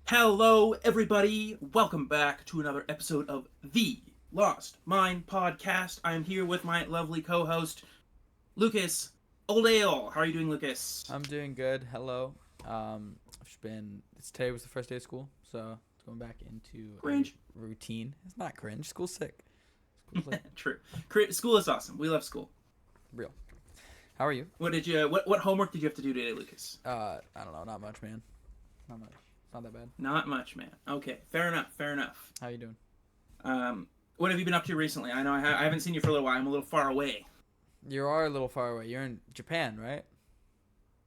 Hello, everybody. Welcome back to another episode of the Lost Mind Podcast. I am here with my lovely co-host, Lucas Oldale. How are you doing, Lucas? I'm doing good. Hello. Today was the first day of school, so it's going back into Cringe. a routine. It's not cringe. School's sick. School's like True. School is awesome. We love school. real. How are you? What homework did you have to do today, Lucas? I don't know. Not much, man. Not much. It's not that bad. Not much, man. Okay, fair enough. Fair enough. How you doing? What have you been up to recently? I know I haven't seen you for a little while. I'm a little far away. You are a little far away. You're in Japan, right?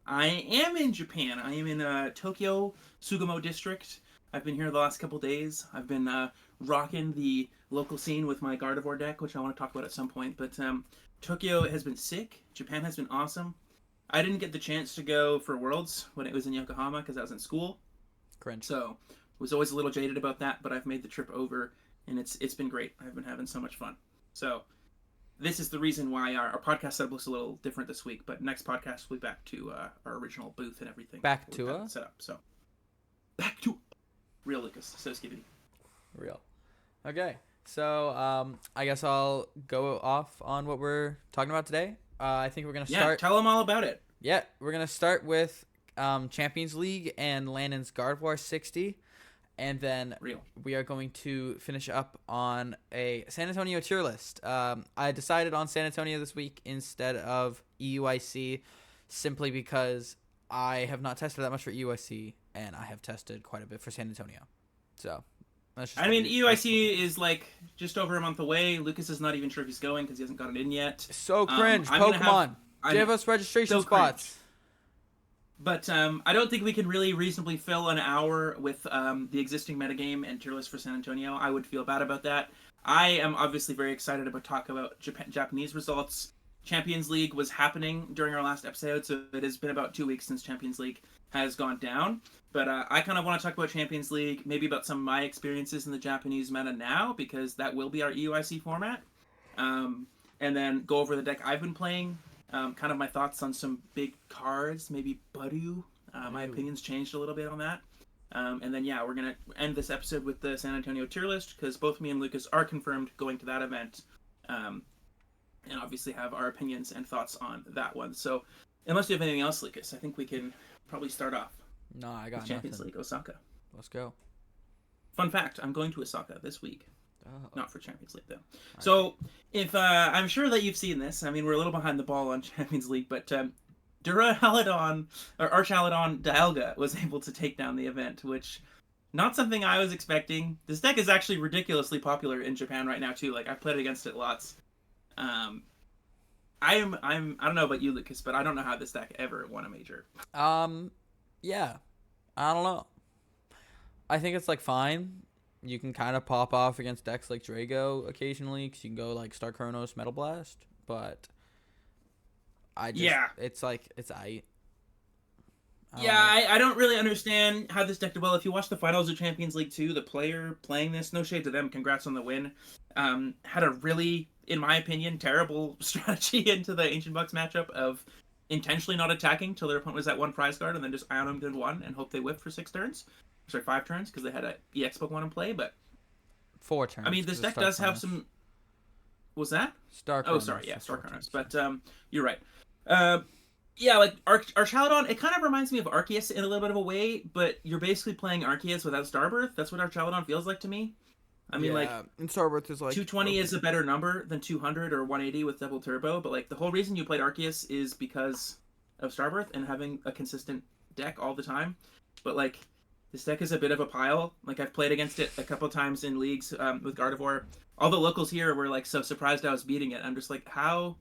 I am in Japan. I am in Tokyo, Sugamo District. I've been here the last couple days. I've been rocking the local scene with my Gardevoir deck, which I want to talk about at some point. But Tokyo has been sick. Japan has been awesome. I didn't get the chance to go for Worlds when it was in Yokohama because I was in school. Cringe. So was always a little jaded about that, but I've made the trip over, and it's been great. I've been having so much fun. So this is the reason why our podcast setup looks a little different this week, but next podcast will be back to our original booth and everything. Back to a setup. So back to real Lucas. So skibbity. real. Okay. So I guess I'll go off on what we're talking about today. I think we're gonna start. Yeah, tell them all about it. Yeah, we're gonna start with Champions League and Landen's Gardevoir 60, and then we are going to finish up on a San Antonio tier list. I decided on San Antonio this week instead of EUIC, simply because I have not tested that much for EUIC, and I have tested quite a bit for San Antonio. So that's just EUIC is like just over a month away. Lucas is not even sure if he's going because he hasn't got it in yet. So cringe, Pokemon. Give us registration spots. Cringe. But I don't think we can really reasonably fill an hour with the existing metagame and tier list for San Antonio. I would feel bad about that. I am obviously very excited about talk about Japanese results. Champions League was happening during our last episode, so it has been about 2 weeks since Champions League has gone down. But I kind of want to talk about Champions League, maybe about some of my experiences in the Japanese meta now, because that will be our EUIC format. And then go over the deck I've been playing. Kind of my thoughts on some big cards, maybe Budu. My opinions changed a little bit on that. And then, we're going to end this episode with the San Antonio tier list, because both me and Lucas are confirmed going to that event. And obviously have our opinions and thoughts on that one. So, unless you have anything else, Lucas, I think we can probably start off. No, I got Champions nothing. League, Osaka. Let's go. Fun fact, I'm going to Osaka this week. Oh. Not for Champions League, though. So, if I'm sure that you've seen this. I mean, we're a little behind the ball on Champions League, but Duraludon, or Archaludon Dialga was able to take down the event, which not something I was expecting. This deck is actually ridiculously popular in Japan right now, too. Like, I've played against it lots. I don't know about you, Lucas, but I don't know how this deck ever won a major. Yeah. I don't know. I think it's like fine. You can kind of pop off against decks like Drago occasionally, because you can go like Star Chronos, Metal Blast, but it's like, it's I don't really understand how this deck did well. If you watch the finals of Champions League 2, the player playing this, no shade to them, congrats on the win, had a really, in my opinion, terrible strategy into the Ancient Bucks matchup of intentionally not attacking till their opponent was at one prize card and then just Ion them in one and hope they whiffed for 6 turns. Sorry, 5 turns, because they had a EX Pokemon in play, but 4 turns. I mean, this deck does have some... Was that? Star Chronos. Oh, sorry, yeah, Star Chronos. But you're right. Like Archaludon, it kind of reminds me of Arceus in a little bit of a way, but you're basically playing Arceus without Starbirth. That's what Archaludon feels like to me. I mean, and Starbirth is like 220 is a better number than 200 or 180 with double turbo, but like the whole reason you played Arceus is because of Starbirth and having a consistent deck all the time. But like, this deck is a bit of a pile. Like, I've played against it a couple times in leagues with Gardevoir. All the locals here were like so surprised I was beating it. I'm just like, how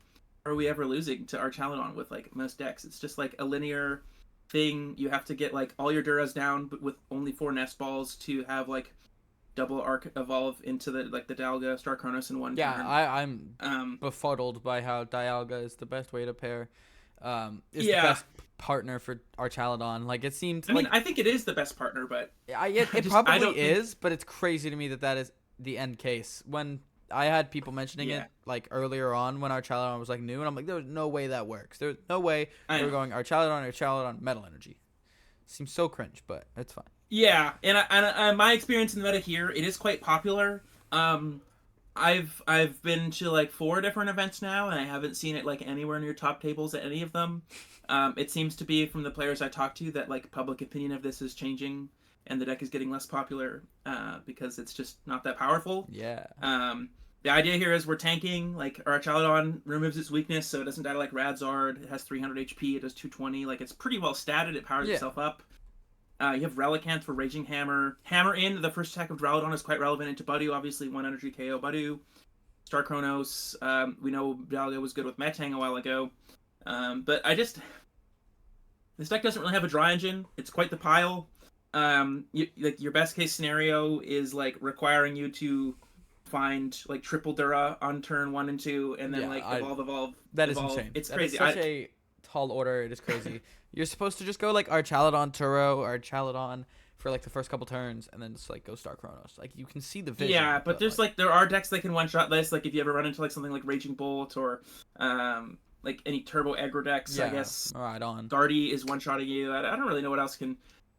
are we ever losing to Archaludon with like most decks? It's just like a linear thing. You have to get like all your Duras down, but with only 4 nest balls to have like double Arc evolve into the Dialga, Star Chronos in one turn. I'm befuddled by how Dialga is the best way to pair. The best partner for Archaludon. Like, it seemed. I think it is the best partner, but it probably is. But it's crazy to me that is the end case. When I had people mentioning it like earlier on when Archaludon was like new, and I'm like, there's no way that works. There's no way they were going Archaludon, Metal Energy. Seems so cringe, but it's fine. Yeah, and my experience in the meta here, it is quite popular. Um, I've been to like 4 different events now, and I haven't seen it like anywhere near top tables at any of them. It seems to be from the players I talk to that like public opinion of this is changing, and the deck is getting less popular because it's just not that powerful. Yeah. The idea here is we're tanking. Like Archaludon removes its weakness, so it doesn't die like Radzard. It has 300 HP. It does 220. Like it's pretty well statted. It powers Yeah. itself up. You have Relicanth for Raging Hammer. Hammer in, the first attack of Drowdon is quite relevant into Budu, obviously, 1 energy KO Budu. Star Chronos, we know Dalga was good with Metang a while ago. But this deck doesn't really have a draw engine. It's quite the pile. Like your best case scenario is like requiring you to find like triple Dura on turn 1 and 2, and then evolve. That evolve. is insane. It's that crazy. Is such a tall order. It is crazy. You're supposed to just go like Archaludon Turo or Archaludon for like the first couple turns, and then just like go Star Chronos. Like you can see the vision. Yeah, but there's like there are decks that can one shot this. Like if you ever run into like something like Raging Bolt or like any turbo aggro decks, I guess. Right on. Guardy is one shotting you. I don't really know what else can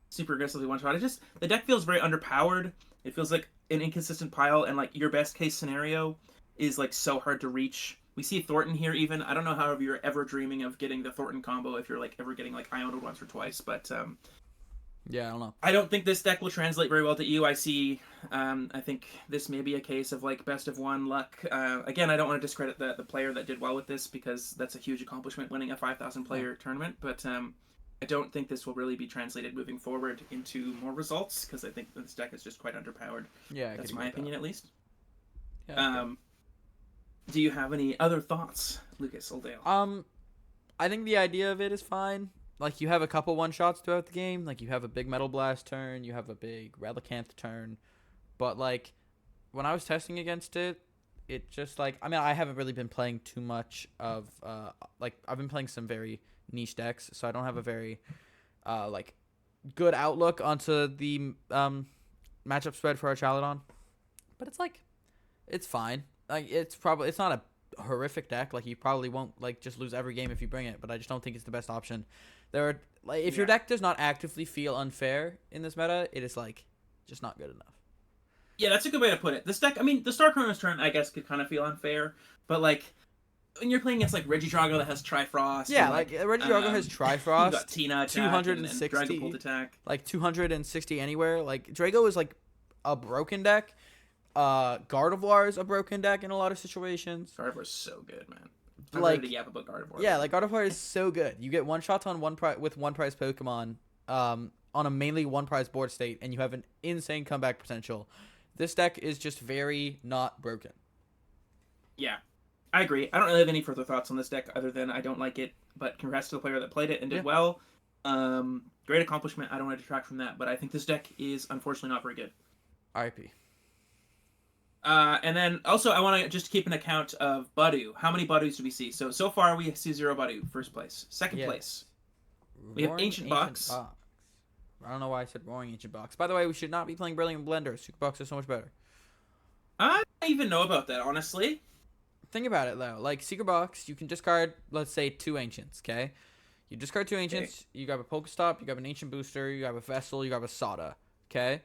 super aggressively one shot. It just the deck feels very underpowered. It feels like an inconsistent pile, and like your best case scenario is like so hard to reach. We see Thornton here even. I don't know how you're ever dreaming of getting the Thornton combo if you're like ever getting like Ioned once or twice, but yeah, I don't know. I don't think this deck will translate very well to EU. I think this may be a case of like best of 1 luck. Again, I don't want to discredit the player that did well with this because that's a huge accomplishment winning a 5,000 player tournament, but I don't think this will really be translated moving forward into more results because I think this deck is just quite underpowered. Yeah, that's my opinion at least. Yeah, do you have any other thoughts, Lucas Oldale? I think the idea of it is fine. Like you have a couple one shots throughout the game. Like you have a big Metal Blast turn, you have a big Relicanth turn, but like when I was testing against it, it just like I haven't really been playing too much of like I've been playing some very niche decks, so I don't have a very like good outlook onto the matchup spread for Archaludon. But it's like it's fine. Like it's not a horrific deck. Like you probably won't like just lose every game if you bring it, but I just don't think it's the best option. There are like if your deck does not actively feel unfair in this meta, it is like just not good enough. Yeah, that's a good way to put it. This deck, the Star Chronos turn, I guess, could kind of feel unfair, but like when you're playing against like Regidrago that has Trifrost, yeah, like Regidrago has Trifrost, you got Tina attack 260, and Dragapult attack, like 260 anywhere. Like Drago is like a broken deck. Gardevoir is a broken deck in a lot of situations. Gardevoir's so good, man. I'm like, ready to yap about Gardevoir. Yeah, like Gardevoir is so good. You get one shots on with one prize Pokemon, on a mainly one prize board state, and you have an insane comeback potential. This deck is just very not broken. Yeah, I agree. I don't really have any further thoughts on this deck other than I don't like it, but congrats to the player that played it and did well. Great accomplishment. I don't want to detract from that, but I think this deck is unfortunately not very good. RIP. And then also I want to just keep an account of Budu. How many Budus do we see? So far we see 0 Budu, first place. Second place, we have Ancient Box. I don't know why I said Roaring Ancient Box. By the way, we should not be playing Brilliant Blender. Super Box is so much better. I don't even know about that, honestly. Think about it, though. Like, Secret Box, you can discard, let's say, 2 Ancients, okay? You discard 2 Ancients, you grab a Pokestop, you grab an Ancient Booster, you grab a Vessel, you grab a Sada, okay?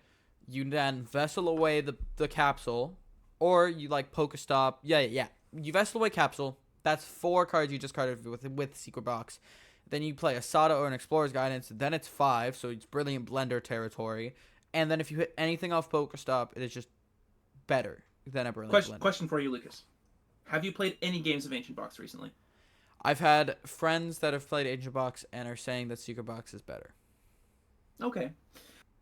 You then Vessel away the Capsule, or you, like, Pokestop. Yeah. You Vessel away Capsule. That's 4 cards you discarded with Secret Box. Then you play a Sada or an Explorer's Guidance. Then it's 5, so it's Brilliant Blender territory. And then if you hit anything off Pokestop, it is just better than a Brilliant Blender. Question for you, Lucas. Have you played any games of Ancient Box recently? I've had friends that have played Ancient Box and are saying that Secret Box is better. Okay.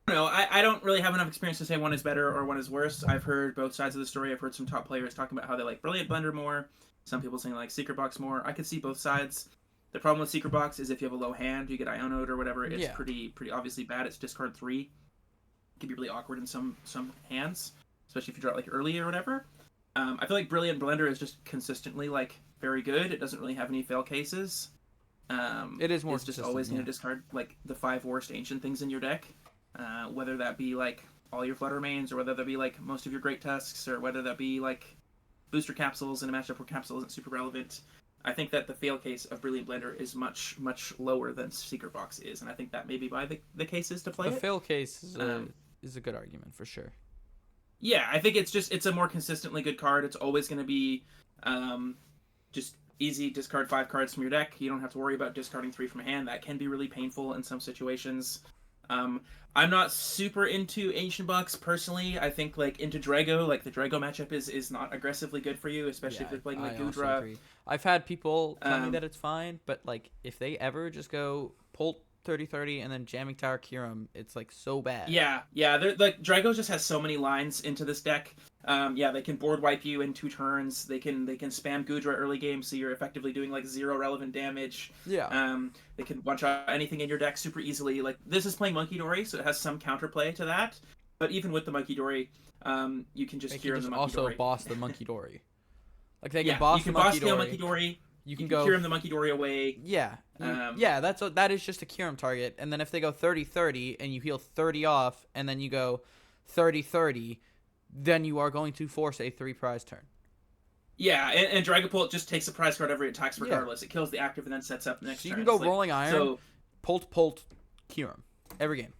No, I don't really have enough experience to say one is better or one is worse. I've heard both sides of the story. I've heard some top players talking about how they like Brilliant Blender more. Some people saying they like Secret Box more. I could see both sides. The problem with Secret Box is if you have a low hand, you get Ionode or whatever, it's pretty obviously bad. It's discard 3. It can be really awkward in some hands, especially if you draw it like early or whatever. I feel like Brilliant Blender is just consistently like very good. It doesn't really have any fail cases. It is more. It's just always going to discard like the 5 worst ancient things in your deck, whether that be like all your Flutter Mains or whether that be like most of your Great Tusks or whether that be like booster capsules in a matchup where capsule isn't super relevant. I think that the fail case of Brilliant Blender is much, much lower than Secret Box is, and I think that may be why the case is to play The it. fail case is a good argument for sure. Yeah, I think it's a more consistently good card. It's always going to be just easy. Discard 5 cards from your deck. You don't have to worry about discarding 3 from a hand. That can be really painful in some situations. I'm not super into Ancient Box personally. I think like into Drago, like the Drago matchup is not aggressively good for you, especially if you're playing like Gudra. I've had people tell me that it's fine, but like if they ever just go Polt 30/30 and then Jamming Tower Kirim, it's like so bad. Yeah. Like Drago just has so many lines into this deck. They can board wipe you in 2 turns. They can spam Gudra early game, so you're effectively doing like 0 relevant damage. Yeah. They can one shot anything in your deck super easily. Like this is playing Monkey Dory, so it has some counterplay to that. But even with the Monkey Dory, you can just cure the Monkey Dory. Also boss the Monkey Dory. Like they can boss the Monkey Dory. You can go cure him the Monkey Dory away. Yeah. That is just a cure him target. And then if they go 30/30 and you heal 30 off, and then you go 30/30, then you are going to force a 3 prize turn. Yeah, and Dragapult just takes a prize card every attacks regardless. It kills the active and then sets up the next turn. So you can go Rolling Iron, Polt, cure him every game.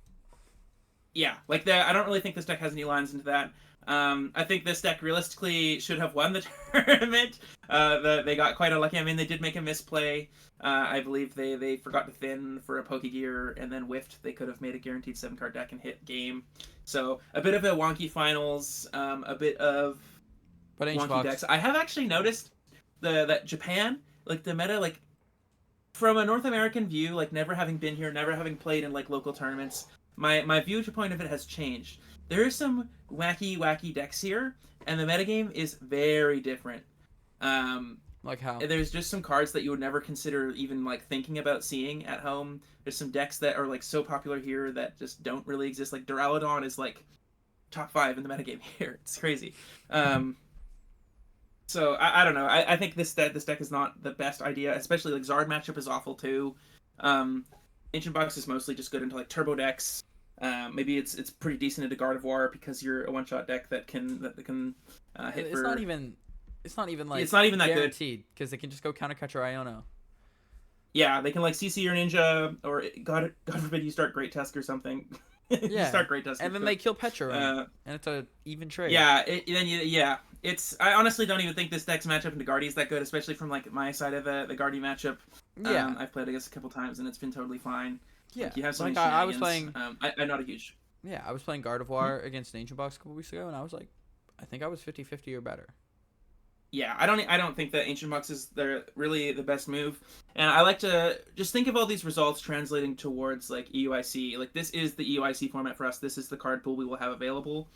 Yeah, like that. I don't really think this deck has any lines into that. I think this deck realistically should have won the tournament. They got quite unlucky. I mean, they did make a misplay. I believe they forgot to thin for a Pokegear and then whiffed. They could have made a guaranteed 7-card deck and hit game. So a bit of a wonky finals. A bit of wonky decks. I have actually noticed that Japan, like the meta, like from a North American view, like never having been here, never having played in like local tournaments, my viewpoint of it has changed. There are some wacky decks here, and the metagame is very different. Like how? There's just some cards that you would never consider even like thinking about seeing at home. There's some decks that are like so popular here that just don't really exist. Like Duraludon is like top 5 in the metagame here. It's crazy. So I don't know. I think this deck is not the best idea, especially like Zard matchup is awful too. Ancient Box is mostly just good into like turbo decks. Maybe it's pretty decent into Gardevoir because you're a one-shot deck that can hit it's for. Not even like it's not even that guaranteed because they can just go counter cut your Iono. Yeah, they can like CC your Ninja, or God forbid you start Great Tusk or something. Yeah, you start Great Tusk, and then they kill Petra, and it's a even trade. Yeah, it's. I honestly don't even think this deck's matchup into Guardy is that good, especially from like my side of the Guardy matchup. Yeah, I've played against a couple times and it's been totally fine. Yeah, like, you have some. Like I was playing. I'm not a huge. Yeah, I was playing Gardevoir against an Ancient Box a couple weeks ago, and I was like, I think I was 50-50 or better. Yeah, I don't think that Ancient Box is really the best move, and I like to just think of all these results translating towards like EUIC. Like this is the EUIC format for us. This is the card pool we will have available.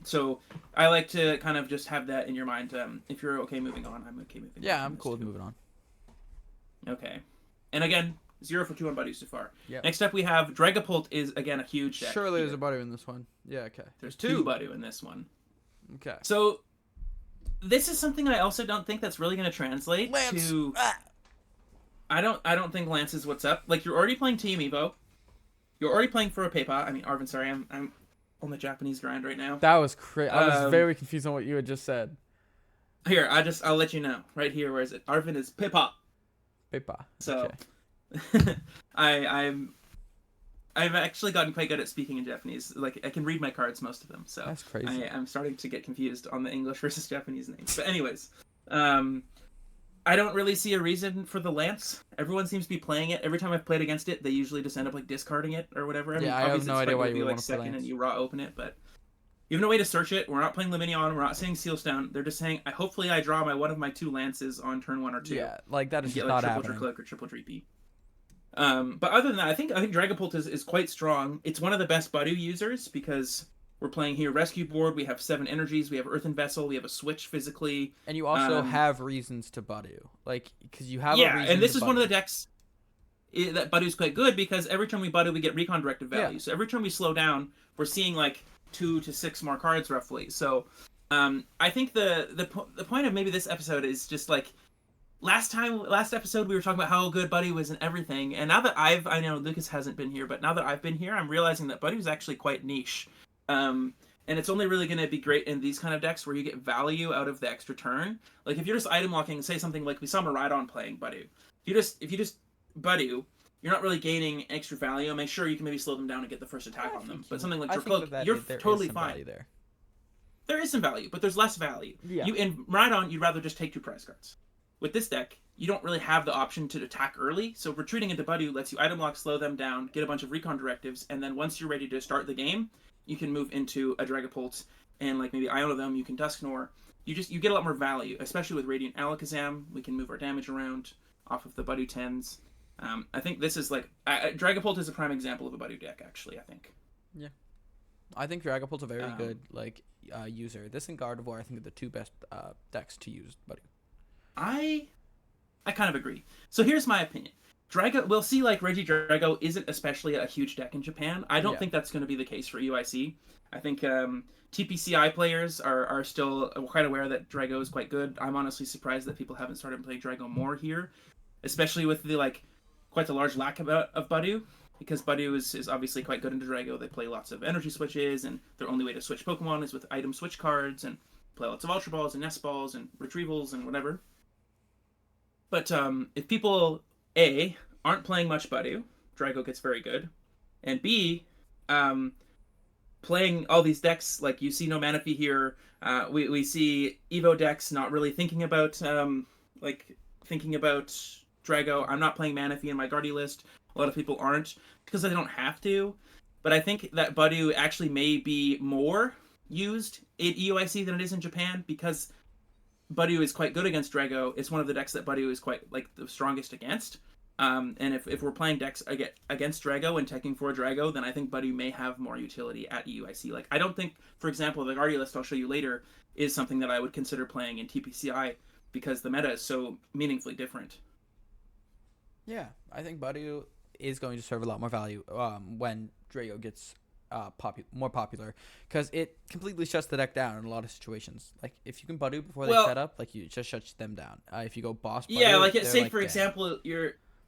So I like to kind of just have that in your mind. If you're okay moving on, I'm okay moving on. Yeah, I'm cool with moving on. Okay, and again, 0 for 2 on Buddy so far. Yep. Next up we have Dragapult is again a huge deck. Surely there's a Buddy in this one. Yeah, okay. There's 2 Buddy in this one. Okay. So this is something I also don't think that's really going to translate Lance. to. I don't think Lance is what's up. Like you're already playing Team Evo. You're already playing for a Paypa. I mean Arvin. Sorry, I'm on the Japanese grind right now. That was crazy. I was very confused on what you had just said. Here, I'll let you know right here. Where is it? Arvin is Paypa. Paypa. So, okay. I've actually gotten quite good at speaking in Japanese. Like I can read my cards, most of them. So that's crazy. I'm starting to get confused on the English versus Japanese names. But anyways, I don't really see a reason for the Lance. Everyone seems to be playing it. Every time I've played against it, they usually just end up like discarding it or whatever. I have no idea why you would want to play Lance. And you raw open it, but you have no way to search it. We're not playing Luminion. We're not saying Sealstone. They're just saying, hopefully I draw one of my 2 Lances on turn 1 or 2. Yeah, like that is just get, not triple happening. Triple or triple Dreepy. But other than that, I think Dragapult is quite strong. It's one of the best Badu users because we're playing here Rescue Board. We have 7 energies. We have Earthen Vessel. We have a switch physically. And you also have reasons to Badu. Like, because you have a reason and this to is Badu. one of the decks that Badu's quite good because every turn we Badu, we get recon directive value. Yeah. So every turn we slow down, we're seeing like 2 to 6 more cards roughly. So I think the point of maybe this episode is just like last episode we were talking about how good Buddy was and everything, and now that I know Lucas hasn't been here, but now that I've been here, I'm realizing that Buddy was actually quite niche. And and it's only really going to be great in these kind of decks where you get value out of the extra turn. Like if you're just item locking, say something like we saw Miraidon playing Badu. If you just Badu, you're not really gaining extra value. Make sure you can maybe slow them down and get the first attack on them. But something like Dracloak, you're totally fine. There is some value, but there's less value. Yeah. In Miraidon, you'd rather just take 2 prize cards. With this deck, you don't really have the option to attack early, so retreating into Badu lets you item lock, slow them down, get a bunch of recon directives, and then once you're ready to start the game, you can move into a Dragapult and like maybe Iono them, you can Dusknoir. You get a lot more value, especially with Radiant Alakazam. We can move our damage around off of the Badu 10s. I think this is like Dragapult is a prime example of a Badu deck, actually. I think. Yeah, I think Dragapult's a very good user. This and Gardevoir, I think, are the 2 best decks to use Badu. I kind of agree. So here's my opinion. We'll see like Regidrago isn't especially a huge deck in Japan. I don't think that's going to be the case for UIC. I think TPCI players are still quite aware that Drago is quite good. I'm honestly surprised that people haven't started playing Drago more here, especially with the quite a large lack of Badu, because Badu is obviously quite good into Drago. They play lots of energy switches, and their only way to switch Pokemon is with item switch cards, and play lots of Ultra Balls and Nest Balls and Retrievals and whatever. But if people, A, aren't playing much Badu, Drago gets very good, and B, playing all these decks, like you see no Manaphy here, we see Evo decks not really thinking about Drago. I'm not playing Manaphy in my Guardy list. A lot of people aren't, because they don't have to. But I think that Badu actually may be more used in EUIC than it is in Japan, because Badu is quite good against Drago. It's one of the decks that Badu is quite the strongest against. And if we're playing decks against Drago and teching for Drago, then I think Badu may have more utility at EUIC. Like, I don't think, for example, the Guardian list I'll show you later is something that I would consider playing in TPCI, because the meta is so meaningfully different. Yeah, I think Badu is going to serve a lot more value when Drago gets more popular, because it completely shuts the deck down in a lot of situations. Like if you can Badu before they set up, like you just shuts them down. If you go boss Badu, yeah, like say for example,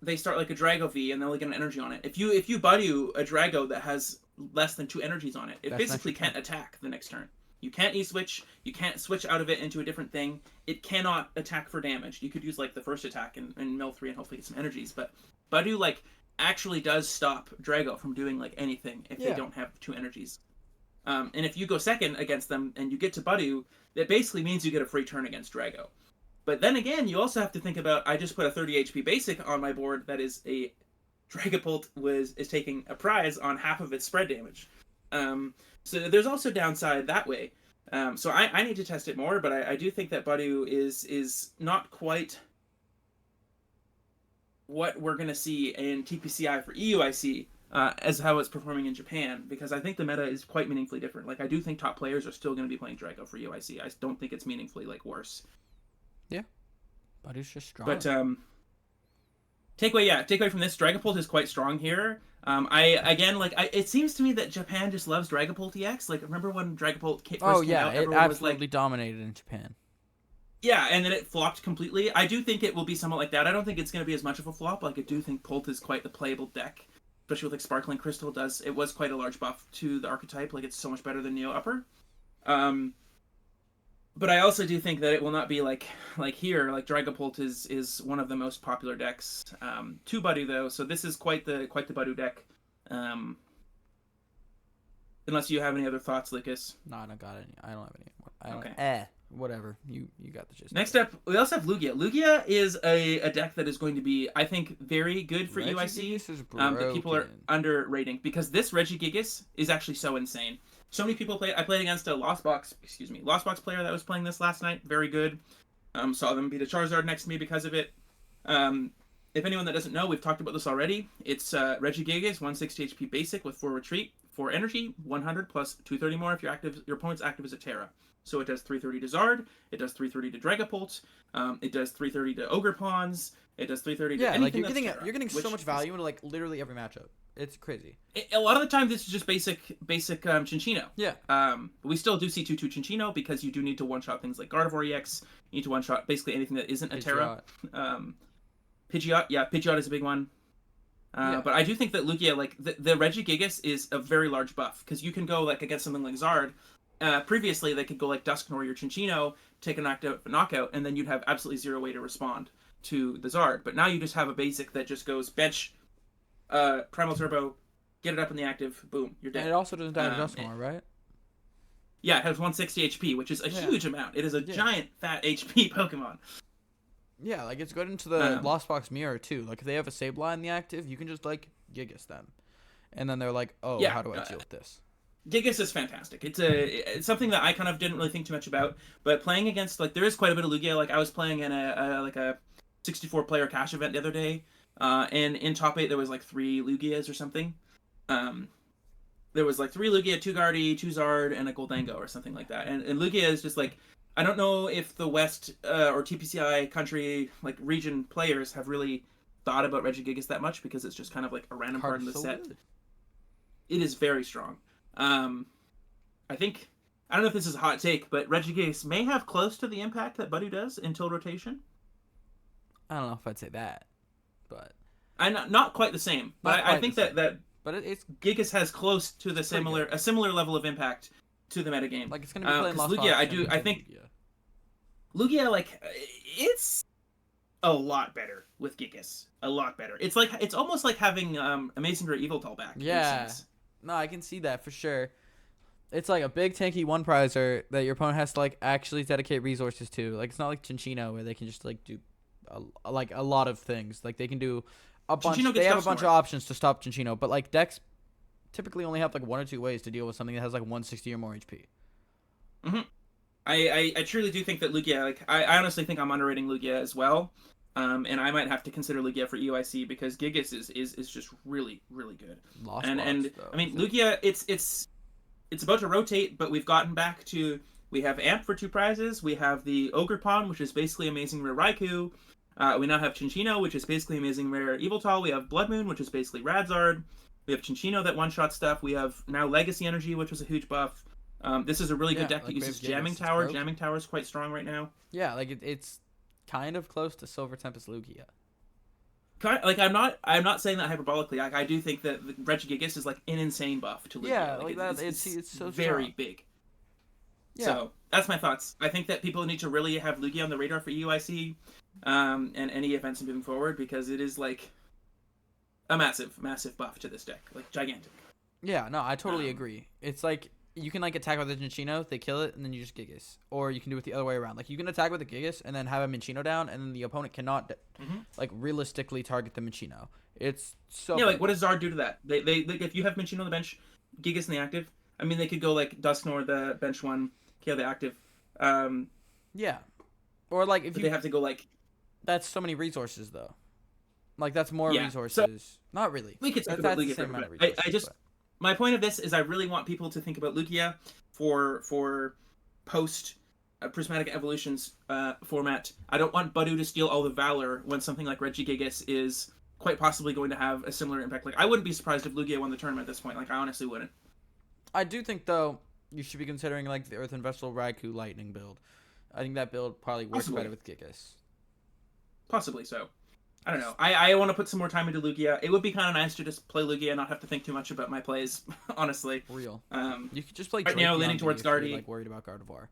they start like a Drago V and they'll get an energy on it. If you Badu a Drago that has less than 2 energies on it, it basically can't attack the next turn. You can't E-switch. You can't switch out of it into a different thing. It cannot attack for damage. You could use like the first attack and mill 3 and hopefully get some energies. But Badu actually does stop Drago from doing anything if they don't have 2 energies. And if you go second against them and you get to Badu, that basically means you get a free turn against Drago. But then again, you also have to think about, I just put a 30 HP basic on my board that is a Dragapult is taking a prize on half of its spread damage. So there's also downside that way. So I need to test it more, but I do think that Badu is not quite what we're going to see in TPCI for EUIC as how it's performing in Japan, because I think the meta is quite meaningfully different. Like, I do think top players are still going to be playing Drago for EUIC. I don't think it's meaningfully worse. Yeah. Badu's just strong. But takeaway from this, Dragapult is quite strong here. It seems to me that Japan just loves Dragapult EX. Like, remember when Dragapult first came out? It absolutely dominated in Japan. Yeah, and then it flopped completely. I do think it will be somewhat like that. I don't think it's going to be as much of a flop. Like, I do think Pult is quite the playable deck, especially with Sparkling Crystal does. It was quite a large buff to the archetype. Like, it's so much better than Neo Upper. But I also do think that it will not be like here. Like, Dragapult is one of the most popular decks to Badu, though. So this is quite the Badu deck. Unless you have any other thoughts, Lucas. No, I don't got any. I don't have any more. Okay. Whatever. You got the gist. Next up, we also have Lugia. Lugia is a deck that is going to be, I think, very good for UIC. That people are underrating, because this Regigigas is actually so insane. So many people play it. I played against a Lost Box player that was playing this last night. Very good. Saw them beat a Charizard next to me because of it. If anyone that doesn't know, we've talked about this already. It's Regigigas, 160 HP basic with 4 retreat, 4 energy, 100 plus 230 more if your opponent's active is a Terra. So it does 330 to Zard, it does 330 to Dragapult, it does 330 to Ogre Pawns, it does 330 to anything that's Terra, you're getting so much value into literally every matchup. It's crazy. A lot of the time, this is just basic Cinccino. Yeah. But we still do see 2/2 Cinccino, because you do need to one-shot things like Gardevoir EX. You need to one-shot basically anything that isn't a Terra. Pidgeot. Yeah, Pidgeot is a big one. But I do think that Lugia, the Regigigas is a very large buff, because you can go against something like Zard, previously they could go like Dusknoir your Chinchino, take a knockout, and then you'd have absolutely zero way to respond to the Zard. But now you just have a basic that just goes bench, Primal Turbo, get it up in the active, boom, you're dead. And it also doesn't die to Dusknoir, right? Yeah, it has 160 HP, which is a huge amount. It is a giant, fat HP Pokemon. Yeah, like it's good into the Lost Box Mirror too. Like if they have a Sableye in the active, you can just like Gigas them, and then they're like, oh, how do I deal with this? Gigas is fantastic. It's something that I kind of didn't really think too much about, but playing against like there is quite a bit of Lugia. Like I was playing in a 64 player cash event the other day, and in top 8 there was like 3 Lugias or something. There was like 3 Lugia, 2 Guardy, 2 Zard, and a Goldango or something like that. And Lugia is just like, I don't know if the West or TPCI country like region players have really thought about Regigigas that much because it's just kind of like a random part in the set. Good. It is very strong. I think, I don't know if this is a hot take, but Regigigas may have close to the impact that Budu does in Toad Rotation. I don't know if I'd say that, but not quite the same. But I think that but it's Gigas has close to the similar level of impact to the metagame. Like it's gonna be playing Lost Lugia. I think Lugia, like it's a lot better with Gigas. A lot better. It's almost like having Amazing Great Yveltal back. Yeah. No, I can see that for sure. It's like a big tanky one prizer that your opponent has to like actually dedicate resources to. Like it's not like Chinchino where they can just like do a lot of things. Like they can do a bunch. They have a bunch of options to stop Chinchino, but like decks typically only have like 1 or 2 ways to deal with something that has like 160 or more HP. Mm-hmm. I truly do think that Lugia, like I honestly think I'm underrating Lugia as well. And I might have to consider Lugia for EUIC because Gigas is just really, really good. And I mean Lugia, it's about to rotate, but we've gotten back to, we have Amp for 2 prizes, we have the Ogre Pond, which is basically Amazing Rare Raikou, we now have Chinchino, which is basically Amazing Rare Yveltal, we have Blood Moon, which is basically Radzard, we have Chinchino that one-shot stuff, we have now Legacy Energy, which was a huge buff. This is a really good deck that uses Jamming Tower. Jamming Tower is quite strong right now. Yeah, like it's kind of close to Silver Tempest Lugia. Like I'm not saying that hyperbolically. Like I do think that Regigigas is like an insane buff to Lugia. Yeah, like that. It's so very strong. Big. Yeah. So that's my thoughts. I think that people need to really have Lugia on the radar for EUIC, and any events moving forward because it is like a massive buff to this deck, like gigantic. Yeah, no, I totally agree. It's like you can like attack with a Chinchino, they kill it, and then you just Gigas. Or you can do it the other way around. Like you can attack with a Gigas and then have a Minchino down, and then the opponent cannot like realistically target the Minchino. It's so like what does Zard do to that? They if you have Minchino on the bench, Gigas in the active. I mean they could go like Dusknoir the bench one, KO the active. Yeah, or like if they have to go like. That's so many resources though. Like that's more resources. So, not really. We could talk about Lugia for a minute. I just. My point of this is I really want people to think about Lugia for post Prismatic Evolutions format. I don't want Budu to steal all the Valor when something like Regigigas is quite possibly going to have a similar impact. Like I wouldn't be surprised if Lugia won the tournament at this point. Like I honestly wouldn't. I do think though you should be considering like the Earthen Vessel Raikou Lightning build. I think that build probably works better with Gigas. Possibly so. I don't know. I want to put some more time into Lugia. It would be kind of nice to just play Lugia and not have to think too much about my plays, honestly. Real. You could just play right now, leaning towards Guardy. Like worried about Gardevoir.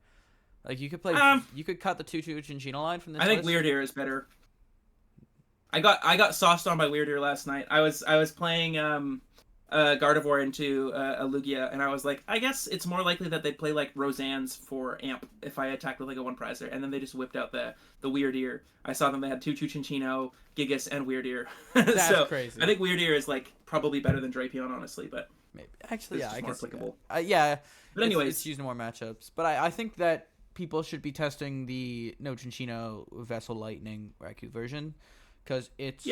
Like you could play. You could cut the 2/2 Chinchino line from this. I think Weird Ear is better. I got sauced on by Weird Ear last night. I was playing Gardevoir into a Lugia, and I was like, I guess it's more likely that they'd play like Roseanne's for Amp if I attacked with like a 1-prizer, and then they just whipped out the Weird Ear. I saw them; they had 2/2 Chinchino, Gigas, and Weird Ear. That's so crazy. I think Weird Ear is like probably better than Drapion, honestly, but maybe actually, yeah, I more guess applicable. Yeah, but anyways, it's used in more matchups. But I think that people should be testing the No Chinchino Vessel Lightning Raikou version because it's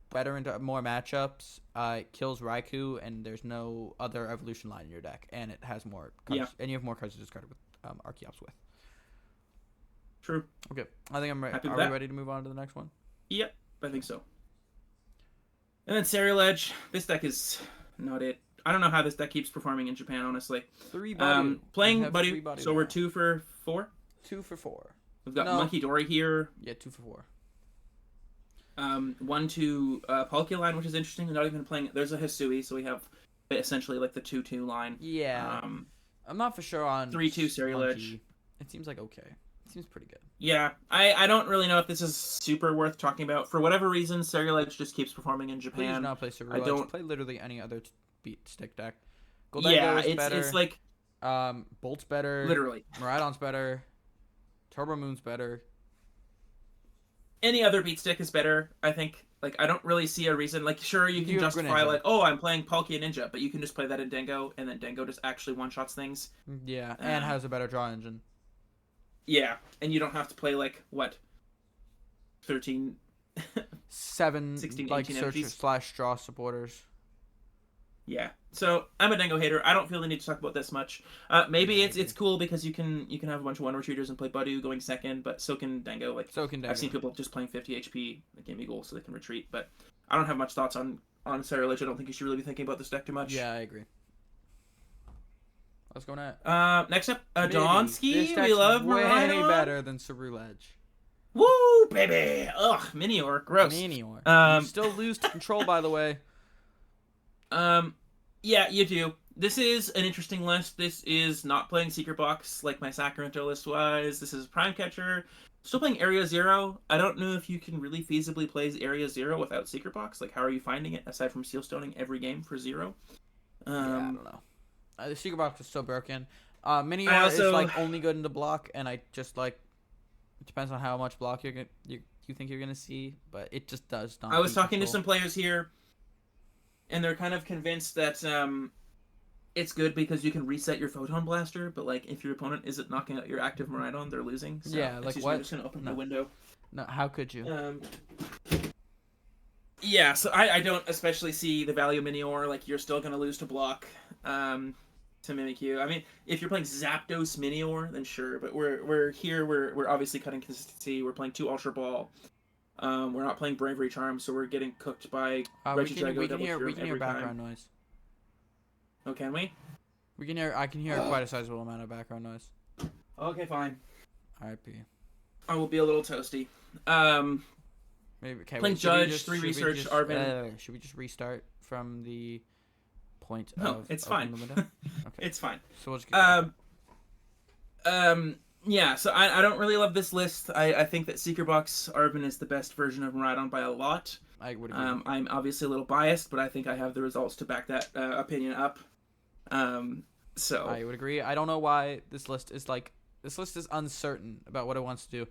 better into more matchups. It kills Raikou, and there's no other evolution line in your deck, and it has more cards, and you have more cards to discard with Archeops with. True. Okay, I think I'm ready. Are we ready to move on to the next one? Yep, I think so. And then Serial Edge. This deck is not it. I don't know how this deck keeps performing in Japan, honestly. 3 Budu. Playing Budu, so we're 2 for 4? 2 for 4. We've got Monkey Dory here. Yeah, 2 for 4. 1-2 Palkia line, which is interesting. We're not even playing. There's a Hisui, so we have essentially like the 2/2 line. Yeah. I'm not for sure on 3-2 Serial G. It seems like okay. It seems pretty good. Yeah, I don't really know if this is super worth talking about. For whatever reason, Serial Edge just keeps performing in Japan. Please do not play Super I don't. Play literally any other beat stick deck. Goldango Yeah, is better. it's like Bolt's better. literally. Miraidon's better. Turbo Moon's better. Any other beat stick is better, I think. Like, I don't really see a reason. Like, sure, you can justify, like, oh, I'm playing Palkia Ninja, but you can just play that in Dango, and then Dango just actually one-shots things. Yeah, and has a better draw engine. Yeah, and you don't have to play, like, what? 13... 16, like, search/draw supporters. Yeah, so I'm a Dango hater. I don't feel the need to talk about this much. Maybe it's cool because you can have a bunch of one retreaters and play Badu going second, but so can Dango. Like, so can Dango. I've seen people just playing 50 HP, like Game Eagle, so they can retreat. But I don't have much thoughts on Serial Edge. I don't think you should really be thinking about this deck too much. Yeah, I agree. What's going on? Next up, Donsky. We love way Miraidon. better than Serial Edge. Woo, baby! Ugh, Minior, gross. Minior. You still lose to control, by the way. Yeah, you do. This is an interesting list. This is not playing Secret Box like my Sacramento list was. This is Prime Catcher. Still playing Area Zero. I don't know if you can really feasibly play Area Zero without Secret Box. Like, how are you finding it, aside from Sealstoning every game for Zero? Yeah, I don't know. The Secret Box is so broken. Minior is, like, only good in the block, and I just, like... It depends on how much block you think you're going to see, but it just does not. I was talking to some players here, and they're kind of convinced that it's good because you can reset your Photon Blaster, but like if your opponent isn't knocking out your active Miraidon, they're losing. So yeah, like what? I'm just gonna open the window. No, how could you? Yeah, so I don't especially see the value of Minior. Like, you're still gonna lose to block to Mimikyu. I mean, if you're playing Zapdos Minior, then sure, but we're obviously cutting consistency. We're playing 2 Ultra Ball. We're not playing Bravery Charm, so we're getting cooked by we can hear background noise. Oh, can we? I can hear quite a sizable amount of background noise. Okay, fine. RIP. I will be a little toasty. Maybe playing Judge, 3 Research, Arvin. Should we just restart from the point no, of it's fine. The window? Okay. It's fine. So we'll just get yeah, so I don't really love this list. I think that Secret Box Arvin is the best version of Miraidon by a lot. I would agree. I'm obviously a little biased, but I think I have the results to back that opinion up. So I would agree. I don't know why this list is uncertain about what it wants to do.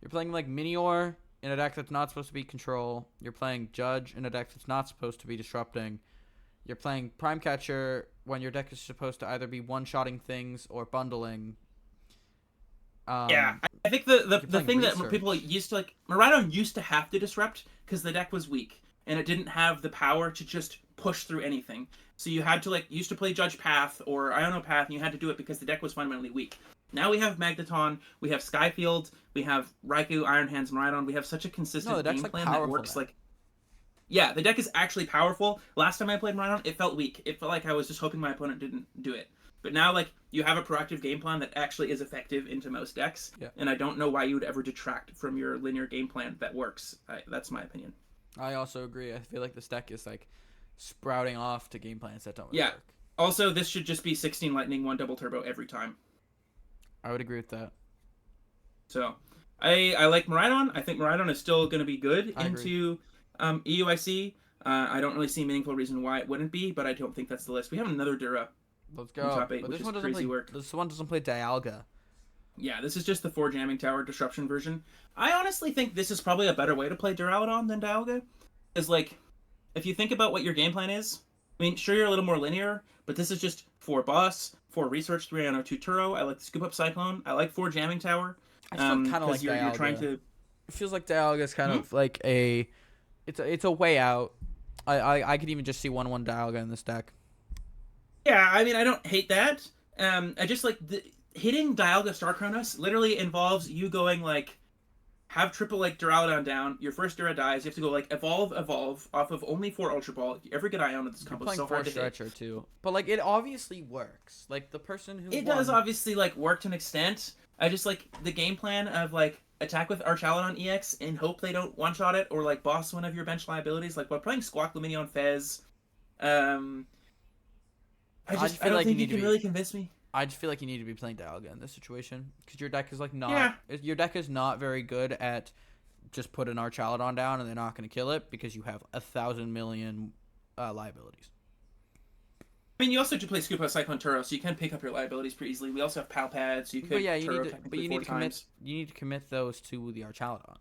You're playing like Minior in a deck that's not supposed to be control. You're playing Judge in a deck that's not supposed to be disrupting. You're playing Prime Catcher when your deck is supposed to either be one-shotting things or bundling. Yeah, I think the thing Research. that people used to like, Miraidon used to have to disrupt because the deck was weak and it didn't have the power to just push through anything. So you had to used to play Judge Path or Iono Path, and you had to do it because the deck was fundamentally weak. Now we have Magneton, we have Skyfield, we have Raikou, Iron Hands, Miraidon. We have such a consistent game plan that works. Yeah, the deck is actually powerful. Last time I played Miraidon, it felt weak. It felt like I was just hoping my opponent didn't do it. But now, you have a proactive game plan that actually is effective into most decks, and I don't know why you would ever detract from your linear game plan that works. That's my opinion. I also agree. I feel like this deck is, sprouting off to game plans that don't really work. Also, this should just be 16 Lightning, 1 Double Turbo every time. I would agree with that. So, I like Miraidon. I think Miraidon is still going to be good into EUIC. I don't really see a meaningful reason why it wouldn't be, but I don't think that's the list. We have another Dura. Let's go. Top 8, but this one doesn't play Dialga. Yeah, this is just the 4 Jamming Tower Disruption version. I honestly think this is probably a better way to play Duraludon than Dialga. Is if you think about what your game plan is, I mean, sure, you're a little more linear, but this is just 4 Boss, 4 Research, 3 Iono, 2 Turo. I like the Scoop Up Cyclone. I like 4 Jamming Tower. I still kind of like Dialga. You're trying to... It feels like Dialga is kind of like a... It's a way out. I could even just see 1/1 Dialga in this deck. Yeah, I mean, I don't hate that. I just hitting Dialga Star Chronos literally involves you going have triple Duraludon down. Your first Dura dies. You have to go evolve off of only 4 Ultra Ball. If you ever get Ion, this combo is so hard to hit. Stretcher too, but it obviously works. The person who does obviously work to an extent. I just the game plan of attack with Archaludon EX and hope they don't one shot it or boss one of your bench liabilities. While playing Squawk Luminion Fez. I don't think you can really convince me. I just feel like you need to be playing Dialga in this situation because your deck is like not. Yeah. Your deck is not very good at just put an Archaludon down and they're not going to kill it because you have 1,000 million liabilities. I mean, you also do play Scoop Out Cyclone Turo, so you can pick up your liabilities pretty easily. We also have Pal Pads, so you could But yeah, Turo technically four times. You need to commit those to the Archaludon.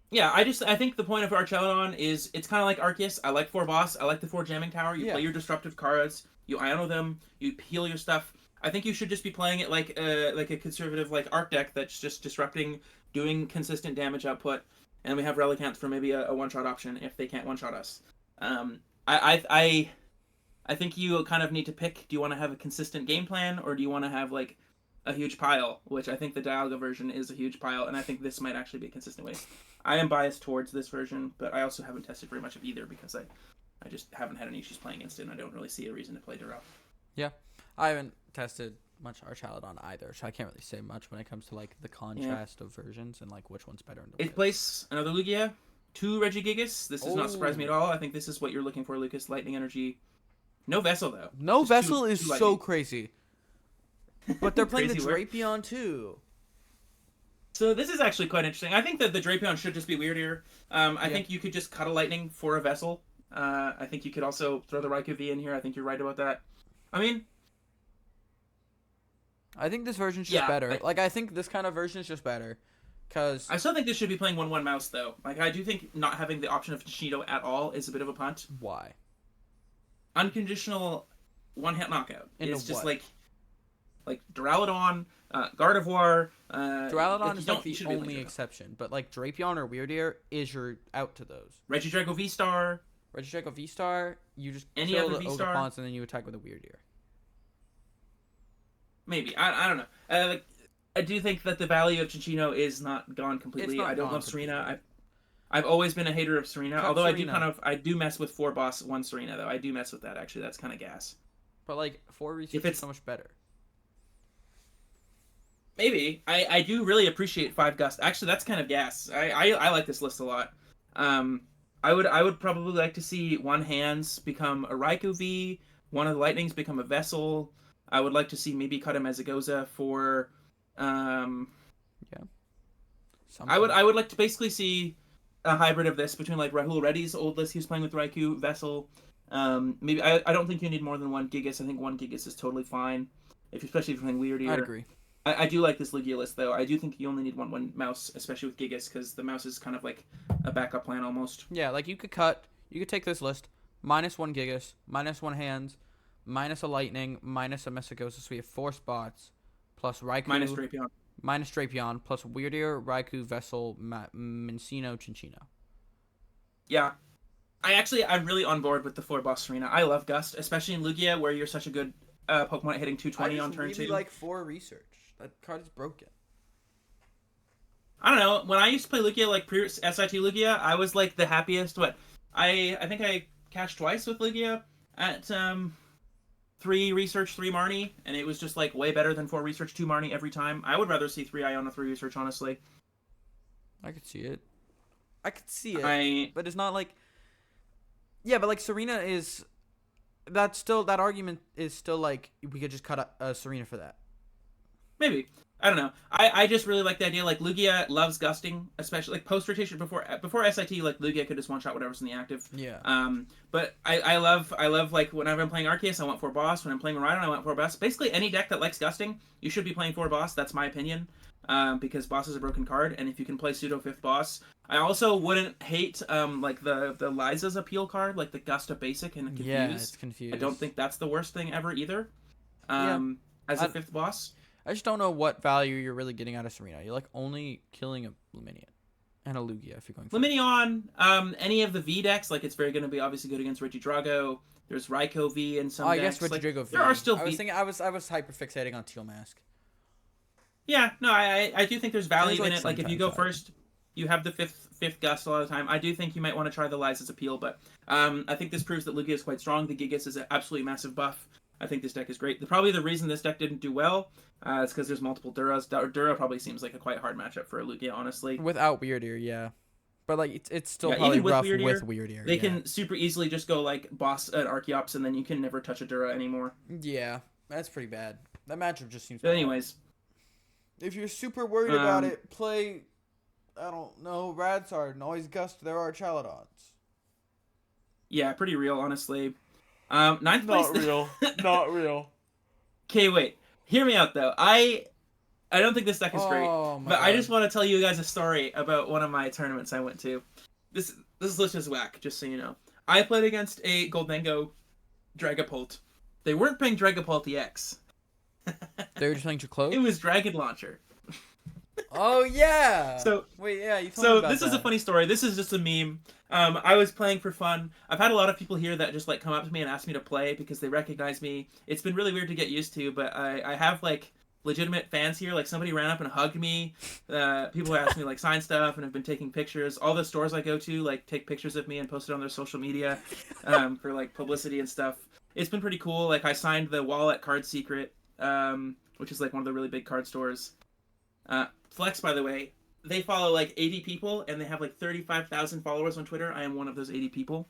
Yeah, I think the point of Archelon is it's kind of like Arceus. I like 4 boss. I like the 4 jamming tower. You play your disruptive cards. You Iono them. You heal your stuff. I think you should just be playing it like a conservative like Arc deck that's just disrupting, doing consistent damage output, and we have Relicanth for maybe a one-shot option if they can't one-shot us. I think you kind of need to pick. Do you want to have a consistent game plan, or do you want to have like a huge pile? Which I think the Dialga version is a huge pile, and I think this might actually be a consistent way. I am biased towards this version, but I also haven't tested very much of either because I just haven't had any issues playing against it, and I don't really see a reason to play Duro. Yeah, I haven't tested much Archaludon either, so I can't really say much when it comes to like the contrast of versions and like which one's better. In the 8th place, another Lugia, 2 Regigigas. This does not surprise me at all. I think this is what you're looking for, Lucas. Lightning Energy. No Vessel, though. No Just Vessel two is so lightning. crazy. But they're playing the Crazy Drapion too. So this is actually quite interesting. I think that the Drapion should just be weird here. I think you could just cut a Lightning for a Vessel. I think you could also throw the Raikou V in here. I think you're right about that. I mean... I think this version's just better. I think this kind of version is just better. Cause I still think this should be playing 1/1 mouse, though. Like, I do think not having the option of Shido at all is a bit of a punt. Why? Unconditional one-hit knockout. Into it's just what? like Duraludon, Gardevoir. Duraludon is like the only exception, but like Drapion or Weirdeer is your out to those. Regidrago V-Star. Regidrago V-Star, you just Any kill other the V-Star? Ogerpons and then you attack with a Weirdeer. Maybe. I don't know. I do think that the value of Chinchino is not gone completely. I don't love Serena. I've always been a hater of Serena, although Serena. I do mess with 4 boss 1 Serena though. I do mess with that actually. That's kind of gas. But like 4 research is so much better. Maybe. I do really appreciate 5 Gust. Actually, that's kind of gas. I like this list a lot. I would probably like to see 1 Hands become a Raikou V, 1 of the Lightnings become a Vessel. I would like to see maybe cut a Mezagoza for I would like to basically see a hybrid of this between like Rahul Reddy's old list he was playing with Raikou, Vessel. Maybe I don't think you need more than 1 Gigas. I think 1 Gigas is totally fine. Especially if you're playing Weird Ear. I'd agree. I do like this Lugia list though. I do think you only need one mouse, especially with Gigas, because the mouse is kind of like a backup plan almost. Yeah, like you could take this list, minus 1 Gigas, minus 1 Hands, minus a Lightning, minus a Mesagosa, so we have 4 spots, plus Raikou. Minus Drapion, plus Weirdeer, Raikou, Vessel, Mincino, Chinchino. Yeah. I'm really on board with the 4 boss Serena. I love Gust, especially in Lugia, where you're such a good Pokemon at hitting 220 on turn 2. I really like 4 research. That card is broken. I don't know. When I used to play Lugia, like pre-SIT Lugia, I was like the happiest. I think I cashed twice with Lugia at 3 research, 3 Marnie, and it was just like way better than 4 research, 2 Marnie every time. I would rather see 3 Iona, 3 research, honestly. I could see it. But it's not like... Yeah, but like Serena is... That argument is still like, we could just cut a Serena for that. Maybe. I don't know. I just really like the idea. Like, Lugia loves gusting, especially like post rotation before SIT. Like, Lugia could just one shot whatever's in the active. Yeah. But I love like whenever I'm playing Arceus, I want 4 boss. When I'm playing Rhydon, I want 4 boss. Basically, any deck that likes gusting, you should be playing 4 boss. That's my opinion. Because boss is a broken card, and if you can play pseudo 5th boss, I also wouldn't hate like the Liza's appeal card, like the Gusta basic and Confuse. Yeah, it's Confused. I don't think that's the worst thing ever either. As a 5th boss. I just don't know what value you're really getting out of Serena. You're like only killing a Luminion and a Lugia if you're going for Luminion, any of the V decks, like it's very going to be obviously good against Regidrago. There's Raikou V and some decks. I guess Regidrago like, V. There are still I was hyper fixating on Teal Mask. Yeah, no, I do think there's value in it. Like if you go value. First, you have the fifth Gust a lot of the time. I do think you might want to try the Liza's appeal, but I think this proves that Lugia is quite strong. The Gigas is an absolutely massive buff. I think this deck is great. Probably the reason this deck didn't do well is because there's multiple Duras. Dura probably seems like a quite hard matchup for a Lugia, honestly. Without Weird Ear, yeah. But like it's still probably rough with Weird Ear. They can super easily just go like boss at Archeops, and then you can never touch a Dura anymore. Yeah, that's pretty bad. That matchup just seems. But anyways, if you're super worried about it, play. I don't know, Radsar, Noise Gust. There are Chaladons. Yeah, pretty real, honestly. Ninth place. Not real. Not real. Okay, wait. Hear me out though. I don't think this deck is great, Oh, my but I God. just want to tell you guys a story about one of my tournaments I went to. This list is whack, just so you know. I played against a Goldango Dragapult. They weren't playing Dragapult EX. They were just playing Choclo? It was Dragon Launcher. Oh, yeah. So wait, yeah, you told me So about this is a that. funny story. This is just a meme. I was playing for fun. I've had a lot of people here that just like come up to me and ask me to play because they recognize me. It's been really weird to get used to, but I have like legitimate fans here. Like somebody ran up and hugged me. People ask me like sign stuff and have been taking pictures. All the stores I go to like take pictures of me and post it on their social media for like publicity and stuff. It's been pretty cool. Like I signed the wall at Card Secret, which is like one of the really big card stores. Flex, by the way, they follow like 80 people and they have like 35,000 followers on Twitter. I am one of those 80 people.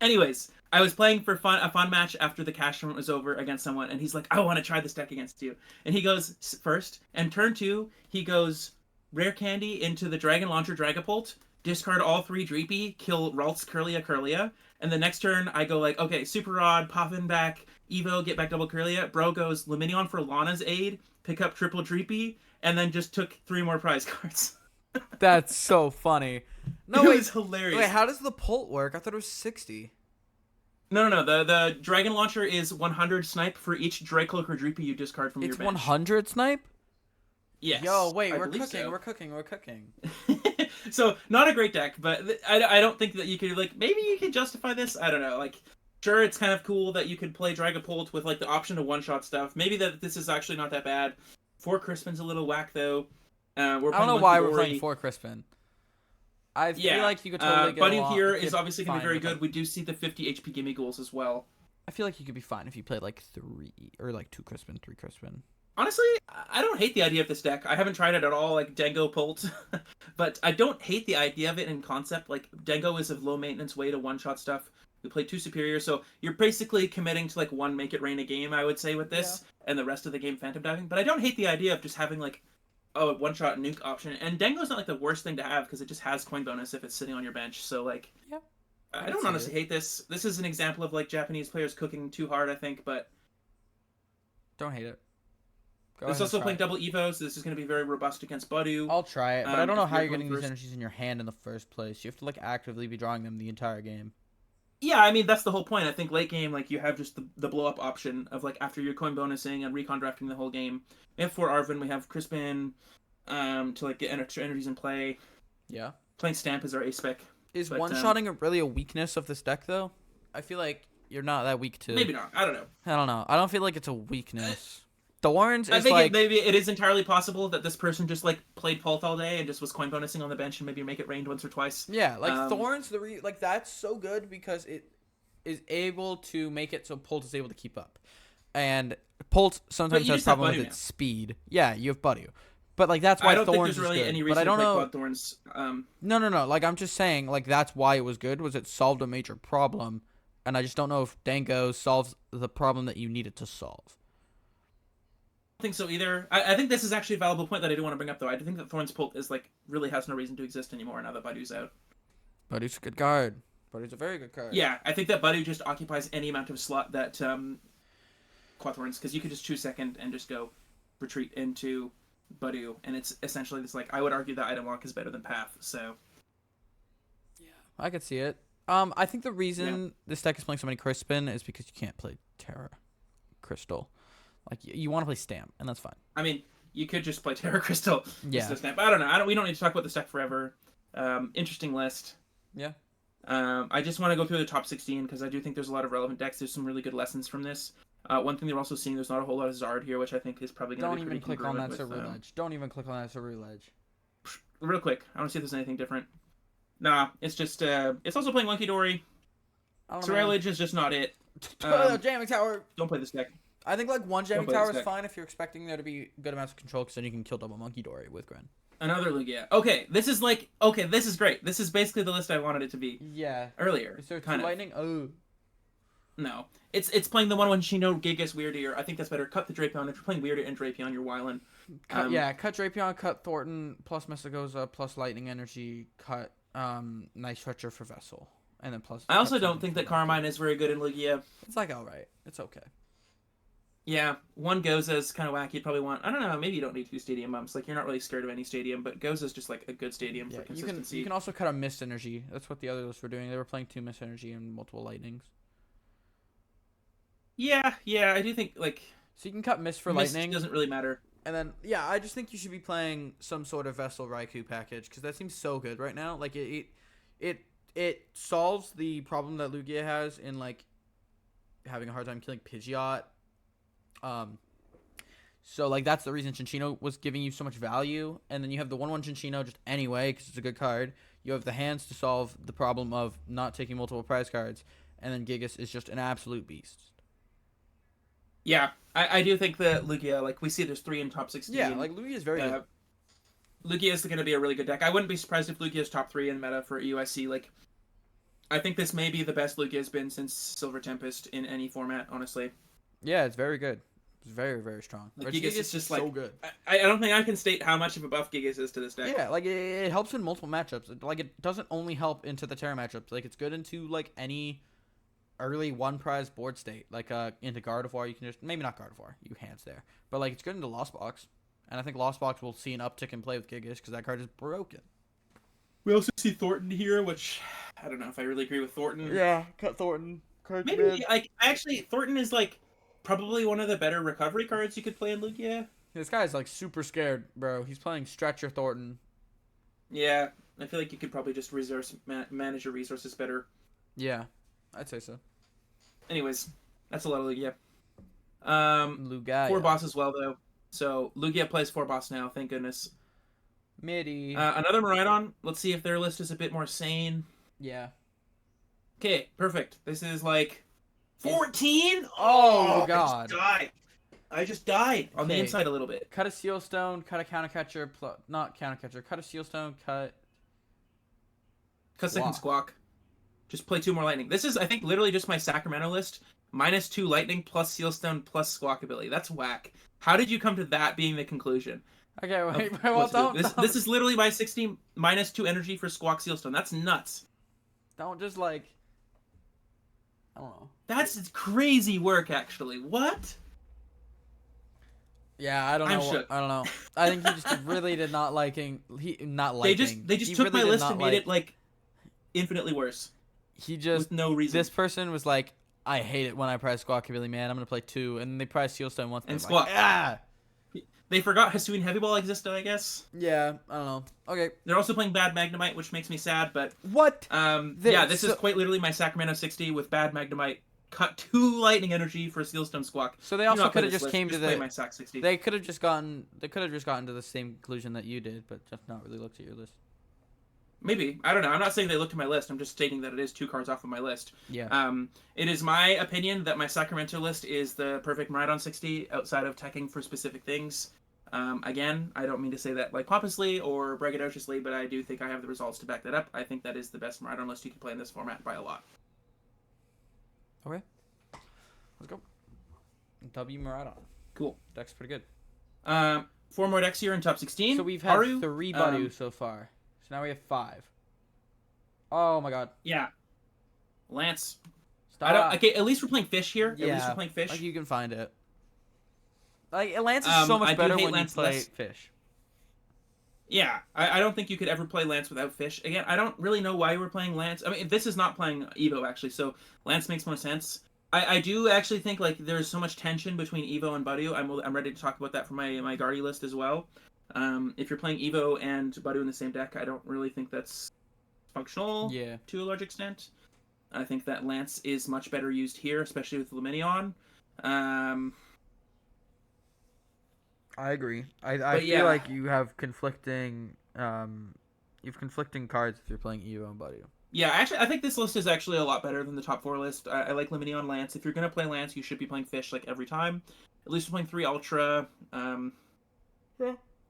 Anyways, I was playing for a fun match after the cash tournament was over against someone, and he's like, I want to try this deck against you. And he goes first, and turn 2, he goes Rare Candy into the Dragon Launcher Dragapult, discard all 3 Dreepy, kill Ralts Curlia. And the next turn, I go like, okay, Super Rod, Poffin back, Evo, get back double Curlia. Bro goes Luminion for Lana's aid, pick up triple Dreepy, and then just took 3 more prize cards. That's so funny. No, it wait, was hilarious. Wait, how does the Pult work? I thought it was 60. No. The Dragon Launcher is 100 snipe for each Dracloak or Dreepy you discard from your bench. It's 100 snipe? Yes. Yo, wait, I we're believe cooking, so. we're cooking. So, not a great deck, but I don't think that you could, like, maybe you could justify this. I don't know. Like, sure, it's kind of cool that you could play Dragapult with, like, the option to one-shot stuff. Maybe that this is actually not that bad. 4 Crispin's a little whack, though. I don't know why we're playing 4 Crispin. I feel like you could totally get Buddy along. here is obviously going to be very good. Them. We do see the 50 HP gimme goals as well. I feel like you could be fine if you played like 3 or like 2 Crispin, 3 Crispin. Honestly, I don't hate the idea of this deck. I haven't tried it at all, like Dango Pult, but I don't hate the idea of it in concept. Like, Dango is a low-maintenance way to one-shot stuff. We play 2 Superior, so you're basically committing to, like, 1 Make It Rain a game, I would say, with this, and the rest of the game Phantom Diving. But I don't hate the idea of just having, like, a one-shot nuke option. And Dango's not, like, the worst thing to have, because it just has coin bonus if it's sitting on your bench, so, like... Yep. I don't honestly hate this. This is an example of, like, Japanese players cooking too hard, I think, but... Don't hate it. It's also playing double Evos, so this is going to be very robust against Badu. I'll try it, but I don't know how you're getting first. these energies in your hand in the first place. You have to, like, actively be drawing them the entire game. Yeah, I mean, that's the whole point. I think late game, like, you have just the blow-up option of, like, after you're coin bonusing and recon drafting the whole game. We have 4 Arvin, we have Crispin to, like, get extra energies in play. Yeah. Playing Stamp is our ace spec. Is one-shotting really a weakness of this deck, though? I feel like you're not that weak to... Maybe not. I don't know. I don't know. I don't feel like it's a weakness. Thorns is I think like... maybe it is entirely possible that this person just, like, played Pult all day and just was coin bonusing on the bench and maybe make it rained once or twice. Yeah, like, Thorns, like, that's so good because it is able to make it so Pult is able to keep up. And Pult sometimes has problems with its speed. Yeah, you have Badu. But, like, that's why Thorns is good. I don't think there's really any reason to play Quad Thorns. No. Like, I'm just saying, like, that's why it was good, was it solved a major problem. And I just don't know if Dango solves the problem that you needed to solve. I don't think so either. I think this is actually a valuable point that I do want to bring up, though. I do think that Thorns Pult is, like, really has no reason to exist anymore now that Badu's out. Badu's a good card. Badu's a very good card. Yeah, I think that Badu just occupies any amount of slot that Quad Thorns, because you could just choose second and just go retreat into Badu, and it's essentially this, like, I would argue that item lock is better than Path, so... Yeah, I could see it. I think the reason this deck is playing so many Crispin is because you can't play Terra Crystal. Like, you want to play Stamp, and that's fine. I mean, you could just play Terra Crystal. Yeah. Stamp. I don't know. We don't need to talk about this deck forever. Interesting list. Yeah. I just want to go through the top 16, because I do think there's a lot of relevant decks. There's some really good lessons from this. One thing they're also seeing, there's not a whole lot of Zard here, which I think is probably going to be pretty congruent with... Don't even click on that Saru Ledge. Don't even click on that Saru Ledge. Real quick, I want to see if there's anything different. Nah, it's just, it's also playing Monkey Dory. Saru Ledge is just not it. Jamming Tower! Don't play this deck. I think, like, one Jamming Tower is fine if you're expecting there to be good amounts of control, because then you can kill double Monkey Dory with Gren. Another Lugia. Okay, this is like... Okay, this is great. This is basically the list I wanted it to be. Yeah. Earlier. Is there 2 lightning? Oh. No. It's playing the 1/1 Shino Gigas Weird Ear. I think that's better. Cut the Drapion. If you're playing Weird Ear and Drapion, you're Wylan. Cut Drapion, cut Thornton, plus Mystigoza, plus Lightning Energy, cut Night Stretcher for Vessel. And then plus. I also don't think that Carmine is very good in Lugia. It's like alright. It's okay. Yeah, one Goza is kind of wacky. You'd probably want, I don't know, maybe you don't need 2 stadium bumps. Like, you're not really scared of any stadium, but Goza is just like a good stadium for consistency. You can also cut a Mist Energy. That's what the other lists were doing. They were playing 2 Mist Energy and multiple Lightnings. Yeah, I do think, like... So you can cut Mist for Mist Lightning. Doesn't really matter. And then, yeah, I just think you should be playing some sort of Vessel Raikou package, because that seems so good right now. Like, it solves the problem that Lugia has in, like, having a hard time killing Pidgeot. So, like, that's the reason Cinccino was giving you so much value. And then you have the 1/1 Cinccino just anyway, because it's a good card. You have the hands to solve the problem of not taking multiple prize cards. And then Gigas is just an absolute beast. Yeah, I do think that Lugia, like, we see there's 3 in top 16. Yeah, like, Lugia is very good. Lugia is going to be a really good deck. I wouldn't be surprised if Lugia is top 3 in meta for USC. Like, I think this may be the best Lugia has been since Silver Tempest in any format, honestly. Yeah, it's very good. It's very, very strong. Like, Gigas is just so good. I don't think I can state how much of a buff Gigas is to this deck. Yeah, like, it helps in multiple matchups. Like, it doesn't only help into the Terra matchups. Like, it's good into, like, any early 1 prize board state. Like, into Gardevoir, you can just... Maybe not Gardevoir. You hands there. But, like, it's good into Lost Box. And I think Lost Box will see an uptick in play with Gigas because that card is broken. We also see Thornton here, which... I don't know if I really agree with Thornton. Yeah, cut Thornton. Maybe, like, actually, Thornton is, like... Probably one of the better recovery cards you could play in Lugia. This guy's, like, super scared, bro. He's playing Stretcher Thornton. Yeah, I feel like you could probably just manage your resources better. Yeah, I'd say so. Anyways, that's a lot of Lugia. Lugia. 4 boss as well, though. So, Lugia plays 4 boss now, thank goodness. Midi. Another Miraidon. Let's see if their list is a bit more sane. Yeah. Okay, perfect. This is, like... 14? Oh, God. I just died on the inside a little bit. Cut a Seal Stone, cut a Counter Catcher, not Counter Catcher, cut a Seal Stone, cut second Squawk. Just play 2 more Lightning. This is, I think, literally just my Sacramento list. -2 Lightning plus Seal Stone plus Squawk ability. That's whack. How did you come to that being the conclusion? Okay, wait, well, don't. This is literally my 16 -2 energy for Squawk Seal Stone. That's nuts. Don't just, like... I don't know. That's crazy work, actually. What? Yeah, I don't know. I don't know. I think he just really did not liking. They just took my list and made it like infinitely worse. He just with no reason. This person was like, I hate it when I prize Squawkabilly, man. I'm gonna play 2, and they prize Sealstone once. And Squawk. Like, They forgot Hisuian Heavy Ball existed, I guess. Yeah, I don't know. Okay. They're also playing Bad Magnemite, which makes me sad, but... What? This is quite literally my Sacramento 60 with Bad Magnemite. Cut 2 Lightning Energy for Sealstone Squawk. So they also could have just came to the... my Sac 60. They could have just gotten to the same conclusion that you did, but just not really looked at your list. Maybe. I don't know. I'm not saying they looked at my list. I'm just stating that it is 2 cards off of my list. Yeah. It is my opinion that my Sacramento list is the perfect Miraidon 60 outside of teching for specific things. Again, I don't mean to say that like pompously or braggadociously, but I do think I have the results to back that up. I think that is the best Miraidon list you can play in this format by a lot. Okay. Let's go. W Miraidon. Cool. Deck's pretty good. 4 more decks here in top 16. So we've had 3 Badu so far. So now we have 5. Oh my god. Yeah. Lance. Stop. Okay, at least we're playing fish here. Yeah. At least we're playing fish. Like you can find it. Like Lance is so much better when you play fish. Yeah, I don't think you could ever play Lance without fish. Again, I don't really know why we're playing Lance. I mean, this is not playing Evo actually, so Lance makes more sense. I do actually think like there's so much tension between Evo and Badu. I'm ready to talk about that for my Guardy list as well. If you're playing Evo and Badu in the same deck, I don't really think that's functional. Yeah. To a large extent, I think that Lance is much better used here, especially with Luminion. I agree. I feel like you have conflicting cards if you're playing Evo and Badu. Yeah, actually, I think this list is actually a lot better than the top 4 list. I like Luminion Lance. If you're gonna play Lance, you should be playing Fish like every time. At least we're playing 3 Ultra.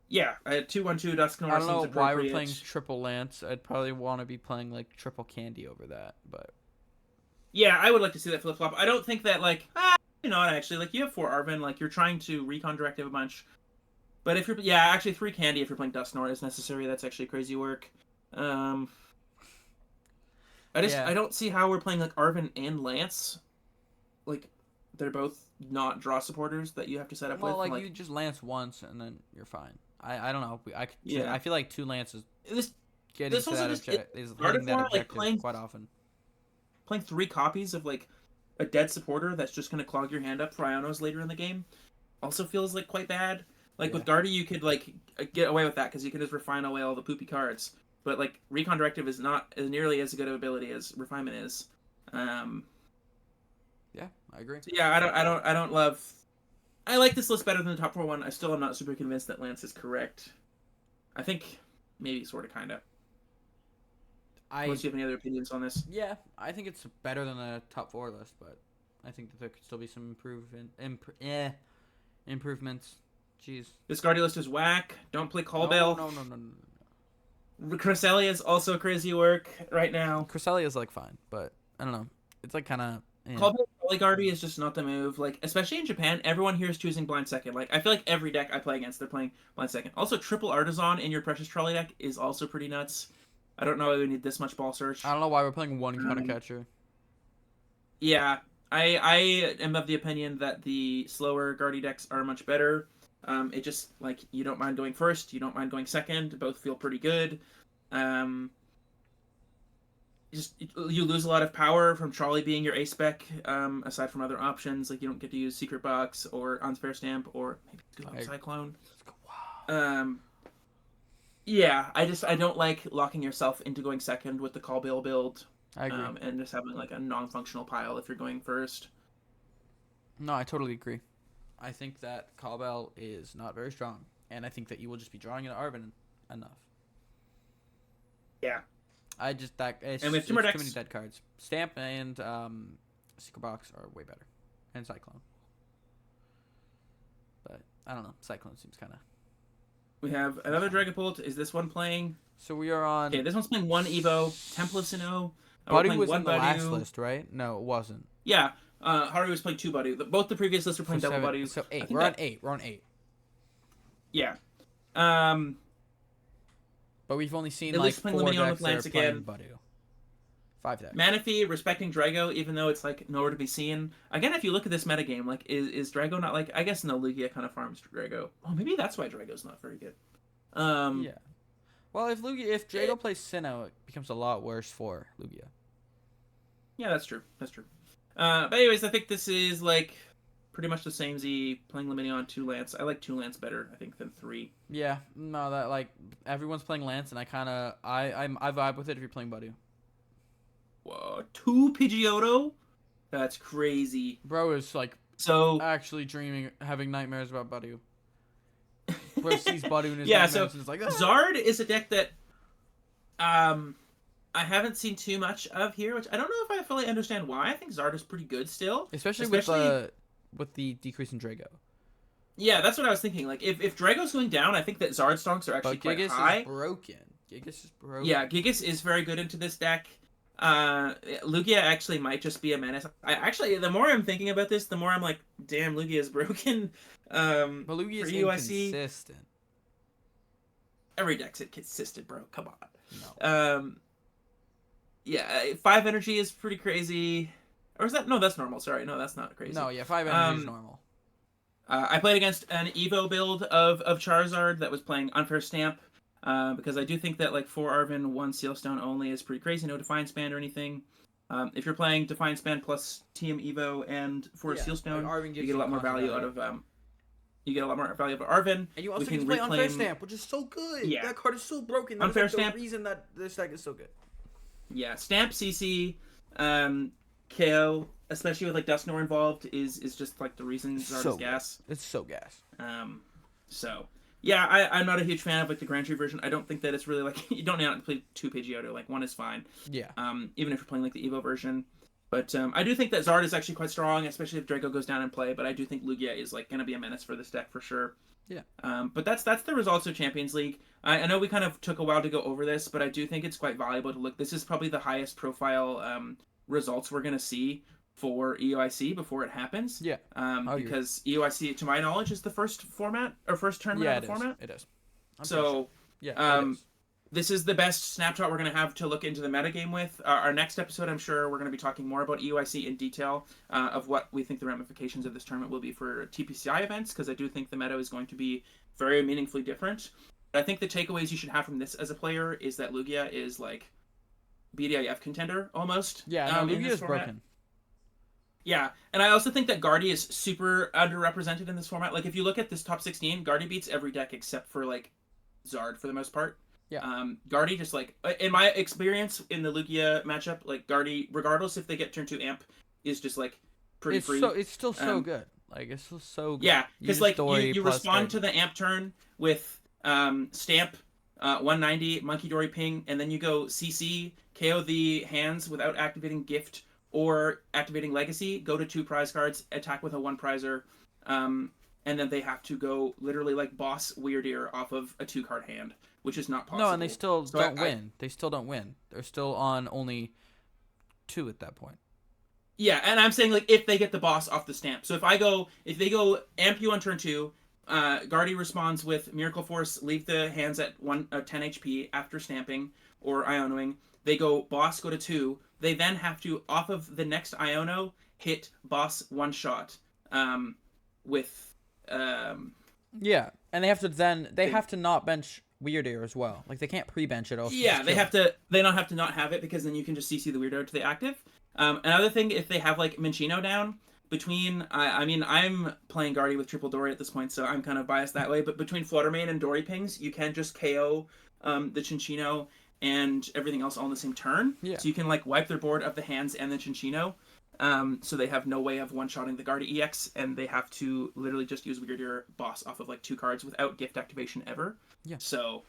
Yeah, 2/1/2 Dusknoir. I don't know why we're playing triple Lance. I'd probably want to be playing like triple Candy over that, but Yeah, I would like to see that flip flop. I don't think that like not actually like you have 4 Arvin, like you're trying to recon directive a bunch. But if you're actually 3 Candy if you're playing Dusknoir is necessary. That's actually crazy work. Um, I don't see how we're playing like Arvin and Lance. Like they're both not draw supporters that you have to set up Well, with. like you just lance once and then you're fine. I don't know. Yeah. I feel like 2 lances This getting this to also that just is started hitting that for like objective quite often. playing 3 copies of like a dead supporter that's just gonna clog your hand up for Ionos later in the game. Also feels like quite bad. Like with Guardy, you could like get away with that because you can just refine away all the poopy cards. But like Recon Directive is not as nearly as good of ability as Refinement is. Yeah, I agree. So yeah, I don't love. I like this list better than the top 4 one. I still am not super convinced that Lance is correct. I think maybe sort of kind of. Unless you have any other opinions on this. Yeah, I think it's better than a top 4 list, but I think that there could still be some improvements. Jeez. This Guardy list is whack. Don't play Callbell. No. Cresselia is also crazy work right now. Cresselia is like fine, but I don't know. It's like kind of. Callbell Guardy is just not the move. Like especially in Japan, everyone here is choosing Blind Second. Like I feel like every deck I play against, they're playing Blind Second. Also, triple Artisan in your Precious Trolley deck is also pretty nuts. I don't know why we need this much ball search. I don't know why we're playing 1 counter catcher. Yeah, I am of the opinion that the slower Guardy decks are much better. It just like you don't mind going first, you don't mind going second. Both feel pretty good. You lose a lot of power from Trolley being your ace spec. Aside from other options, like you don't get to use Secret Box or Unfair Stamp or maybe Cyclone. Yeah, I don't like locking yourself into going second with the Callbell build. I agree. And just having like a non-functional pile if you're going first. No, I totally agree. I think that Callbell is not very strong, and I think that you will just be drawing into Arvin enough. Yeah. And we have too many dead cards. Stamp and Secret Box are way better, and Cyclone. But I don't know. Cyclone seems kind of. We have another Dragapult. Is this one playing? So we are on. Okay, this one's playing 1 Evo. Temple of Sinnoh. Buddy was in the last list, right? No, it wasn't. Yeah. Haru was playing 2 Buddy. Both the previous lists were playing double Buddy. So 8. We're on 8. Yeah. But we've only seen like 4 decks that are playing Buddy. 5 decks. Manaphy respecting Drago, even though it's like nowhere to be seen. Again, if you look at this metagame, like is Drago not like I guess no Lugia kind of farms Drago. Oh, maybe that's why Drago's not very good. Yeah. Well, if Drago plays Sinnoh, it becomes a lot worse for Lugia. Yeah, that's true. But anyways, I think this is like pretty much the same Z playing Lumineon 2 Lance. I like 2 Lance better, I think, than 3. Yeah, no, that like everyone's playing Lance, and I vibe with it if you're playing Buddy. Whoa, 2 Pidgeotto? That's crazy. Bro is like actually having nightmares about Buddy. Bro sees Buddy in his nightmares and it's like Zard is a deck that I haven't seen too much of here, which I don't know if I fully understand why. I think Zard is pretty good still. Especially with the decrease in Drago. Yeah, that's what I was thinking. Like, if Drago's going down, I think that Zard stonks are actually quite high. Gigas is broken. Yeah, Gigas is very good into this deck. Lugia actually might just be a menace. The more I'm thinking about this, the more I'm like, damn, Lugia is broken. But Lugia is inconsistent. Every deck's consistent, bro. Come on. No. Yeah, 5 energy is pretty crazy. Or is that? No, that's normal. Sorry, no, that's not crazy. No, yeah, 5 energy is normal. I played against an Evo build of Charizard that was playing Unfair Stamp. Because I do think that like 4 Arvin, 1 Sealstone only is pretty crazy. No Defiance Band or anything. If you're playing Defiance Band plus TM Evo and 4 Sealstone, you get a lot more value out of Arvin. And you also can play Unfair Stamp, which is so good. Yeah. That card is so broken. That's Unfair like Stamp. The reason that this deck is so good. Yeah, Stamp CC, KO, especially with like Dusknoir involved, is just like the reason Zard is gas. It's so gas. So. Yeah, I'm not a huge fan of like the Grand Tree version. I don't think that it's really like you don't have to play 2 Pidgeotto. Like 1 is fine. Yeah. Even if you're playing like the Evo version, but I do think that Zard is actually quite strong, especially if Draco goes down in play. But I do think Lugia is like gonna be a menace for this deck for sure. Yeah. But that's the results of Champions League. I know we kind of took a while to go over this, but I do think it's quite valuable to look. This is probably the highest profile results we're going to see for EUIC before it happens. Yeah. Because EUIC, to my knowledge, is the first format or first tournament of the format. It is. So, yeah, it is. This is the best snapshot we're going to have to look into the metagame with. Our next episode, I'm sure we're going to be talking more about EUIC in detail of what we think the ramifications of this tournament will be for TPCI events, because I do think the meta is going to be very meaningfully different. But I think the takeaways you should have from this as a player is that Lugia is like BDIF contender almost. Yeah, no, Lugia is broken. Yeah, and I also think that Guardy is super underrepresented in this format. Like, if you look at this top 16, Guardy beats every deck except for, like, Zard for the most part. Yeah. Guardy just, like, in my experience in the Lugia matchup, like, Guardy, regardless if they get turn 2 amp, is just, like, pretty free. It's still so good. Like, it's still so good. Yeah, because, like, you respond to the amp turn with Stamp, 190, Monkey Dory Ping, and then you go CC, KO the hands without activating Gift or activating Legacy, go to 2 prize cards, attack with a 1 prizer, and then they have to go literally like boss Weird Ear off of a 2-card hand, which is not possible. No, and they still don't win. They still don't win. They're still on only 2 at that point. Yeah, and I'm saying, like, if they get the boss off the stamp. So if they go amp you on turn 2, Guardy responds with Miracle Force, leave the hands at 10 HP after stamping or Ionoing. They go boss, go to 2. They then have to, off of the next Iono, hit boss 1-shot with... Yeah, and they have to have to not bench Weird Ear as well. Like, they can't pre-bench it. Also, yeah, they don't have to not have it, because then you can just CC the Weird Ear to the active. Another thing, if they have, like, Minccino down, between... I mean, I'm playing Guardy with Triple Dory at this point, so I'm kind of biased that way, but between Fluttermane and Dory Pings, you can just KO the Cinccino and everything else all in the same turn. Yeah. So you can, like, wipe their board of the hands and the Cinccino. So they have no way of one-shotting the Guardy EX, and they have to literally just use Weird Ear boss off of, like, 2 cards without gift activation ever. Yeah. So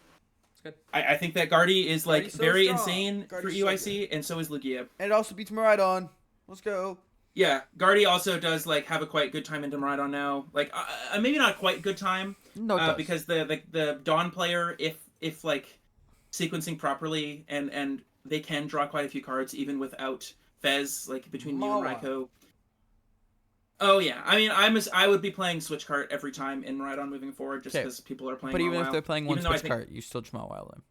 it's good. I think that Guardy is, like, Guardy's so very strong. insane Guardy's for so EUIC, good. and so is Lugia. And it also beats Miraidon. Let's go. Yeah, Guardy also does, like, have a quite good time into Miraidon now. Like, maybe not quite good time. No, it does. Because the Dawn player, if like, sequencing properly, and they can draw quite a few cards even without Fez, like, between Mew and Raikou. Oh, yeah. I mean, I would be playing Switch Cart every time in Miraidon moving forward, just because people are playing But even Mawile. if they're playing one Switch Cart, you still Mawile them.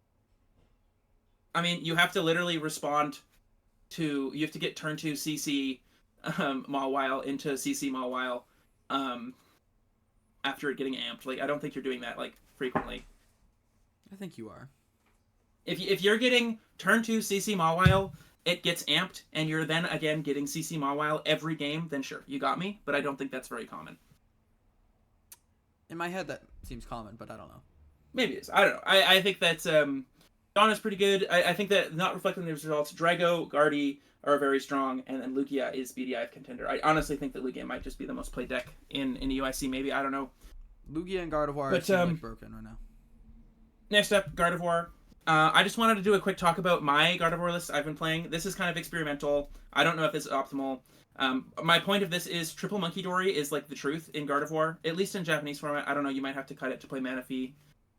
I mean, you have to literally respond to... You have to get turn 2 CC Mawile into CC Mawile after it getting amped. Like, I don't think you're doing that, like, frequently. I think you are. If you're getting turn 2 CC Mawile, it gets amped, and you're then again getting CC Mawile every game, then sure, you got me, but I don't think that's very common. In my head, that seems common, but I don't know. Maybe it is. I don't know. I think that Dawn is pretty good. I think that, not reflecting the results, Drago, Guardy are very strong, and then Lugia is BDIF contender. I honestly think that Lugia might just be the most played deck in UIC, maybe. I don't know. Lugia and Gardevoir seem like broken right now. Next up, Gardevoir. I just wanted to do a quick talk about my Gardevoir list I've been playing. This is kind of experimental. I don't know if this is optimal. My point of this is triple Monkey Dory is like the truth in Gardevoir, at least in Japanese format. I don't know, you might have to cut it to play Manaphy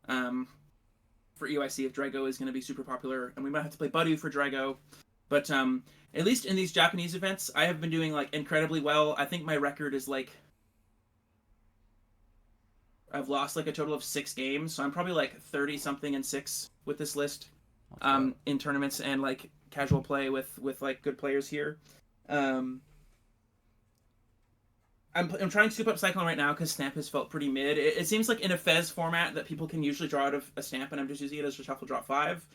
for EUIC if Drago is going to be super popular, and we might have to play Budu for Drago. But at least in these Japanese events, I have been doing like incredibly well. I think my record is like... I've lost like a total of 6 games, so I'm probably like 30-something and 6 with this list in tournaments and like casual play with like good players here. I'm trying to scoop up Cyclone right now because Stamp has felt pretty mid. It seems like in a Fez format that people can usually draw out of a Stamp, and I'm just using it as a shuffle drop 5.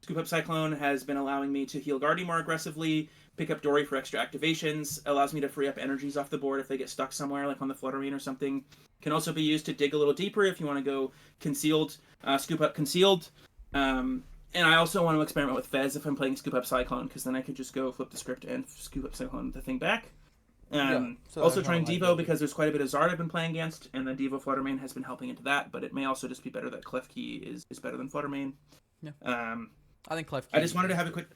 Scoop Up Cyclone has been allowing me to heal Guardy more aggressively, pick up Dory for extra activations, allows me to free up energies off the board if they get stuck somewhere, like on the Fluttermane or something. Can also be used to dig a little deeper if you want to go concealed, Scoop Up Concealed. And I also want to experiment with Fez if I'm playing Scoop Up Cyclone, because then I could just go flip the script and Scoop Up Cyclone the thing back. Also trying Devo because there's quite a bit of Zard I've been playing against, and then Devo Fluttermane has been helping into that, but it may also just be better that Klefki is better than Fluttermane. Yeah. I think Klefki. I just wanted to have a quick...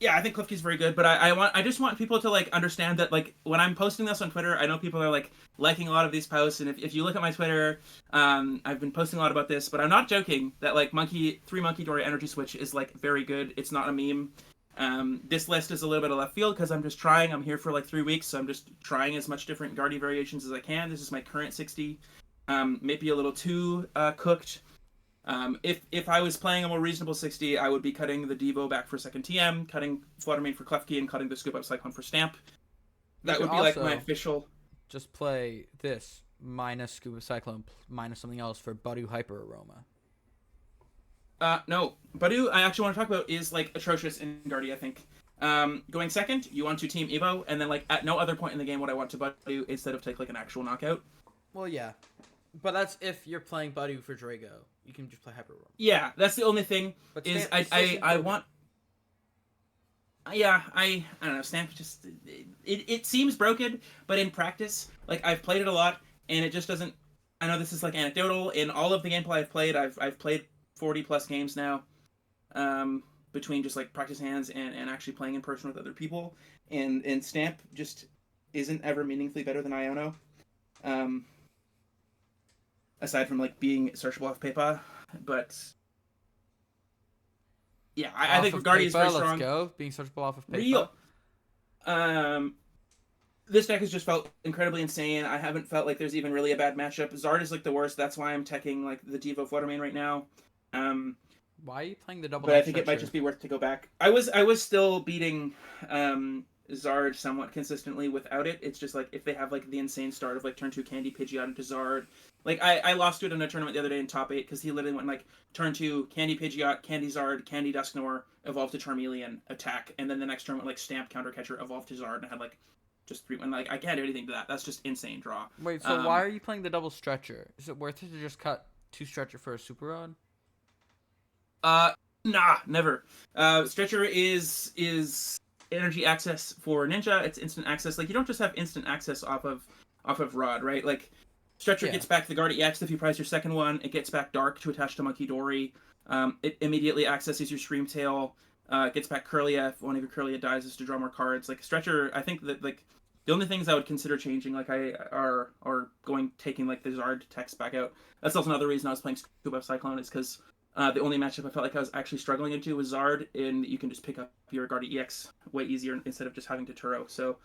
Yeah, I think Klefki's very good, but I just want people to like understand that like when I'm posting this on Twitter, I know people are like liking a lot of these posts, and if you look at my Twitter, I've been posting a lot about this, but I'm not joking that like 3 Monkey Dory Energy Switch is like very good. It's not a meme. This list is a little bit of left field because I'm just trying. I'm here for like 3 weeks, so I'm just trying as much different Guardy variations as I can. This is my current 60. Maybe a little too cooked. If I was playing a more reasonable 60, I would be cutting the Devo back for second TM, cutting Fluttermane for Klefki, and cutting the Scoop Up Cyclone for Stamp. That would be like my official. Just play this minus Scuba Cyclone minus something else for Budu Hyper Aroma. No, Badu, I actually want to talk about is like atrocious in Guardy, I think. Going second, you want to team Evo, and then like at no other point in the game would I want to Badu instead of take like an actual knockout. Well, yeah, but that's if you're playing Badu for Drago. You can just play Hyper Aroma. Yeah, that's the only thing. But is I want. Yeah, I don't know. Stamp just it seems broken, but in practice, like I've played it a lot, and it just doesn't. I know this is like anecdotal. In all of the gameplay I've played, I've played 40 plus games now, between just like practice hands and actually playing in person with other people, and Stamp just isn't ever meaningfully better than Iono. Aside from like being searchable off paper, but. Yeah, I think Guardy is very strong. Let's go. Being searchable off of paper. Real. This deck has just felt incredibly insane. I haven't felt like there's even really a bad matchup. Zard is like the worst. That's why I'm teching like the Devo Fluttermane right now. Why are you playing the double? But I think it might just be worth to go back. I was still beating Zard somewhat consistently without it. It's just like if they have like the insane start of like turn 2 Candy Pidgeot into Zard. Like I lost to it in a tournament the other day in top 8 because he literally went like turn 2 Candy Pidgeot, Candy Zard, Candy Dusknoir, evolved to Charmeleon, attack, and then the next turn went like Stamp, Counter Catcher, evolved to Zard, and had like just 3. And like I can't do anything to that. That's just insane draw. Wait, so why are you playing the double Stretcher? Is it worth it to just cut 2 Stretcher for a Super Rod? Nah, never. Stretcher is energy access for Ninja. It's instant access. Like you don't just have instant access off of Rod, right? Like Stretcher gets back the Guard EX if you prize your second one. It gets back Dark to attach to Monkey Dory. It immediately accesses your Screamtail. It gets back Curlia if one of your Curlia dies is to draw more cards. Like Stretcher, I think that like the only things I would consider changing, like are taking like the Zard text back out. That's also another reason I was playing Scoop Up Cyclone is because the only matchup I felt like I was actually struggling into was Zard, and you can just pick up your Guardy EX way easier instead of just having to Turo. So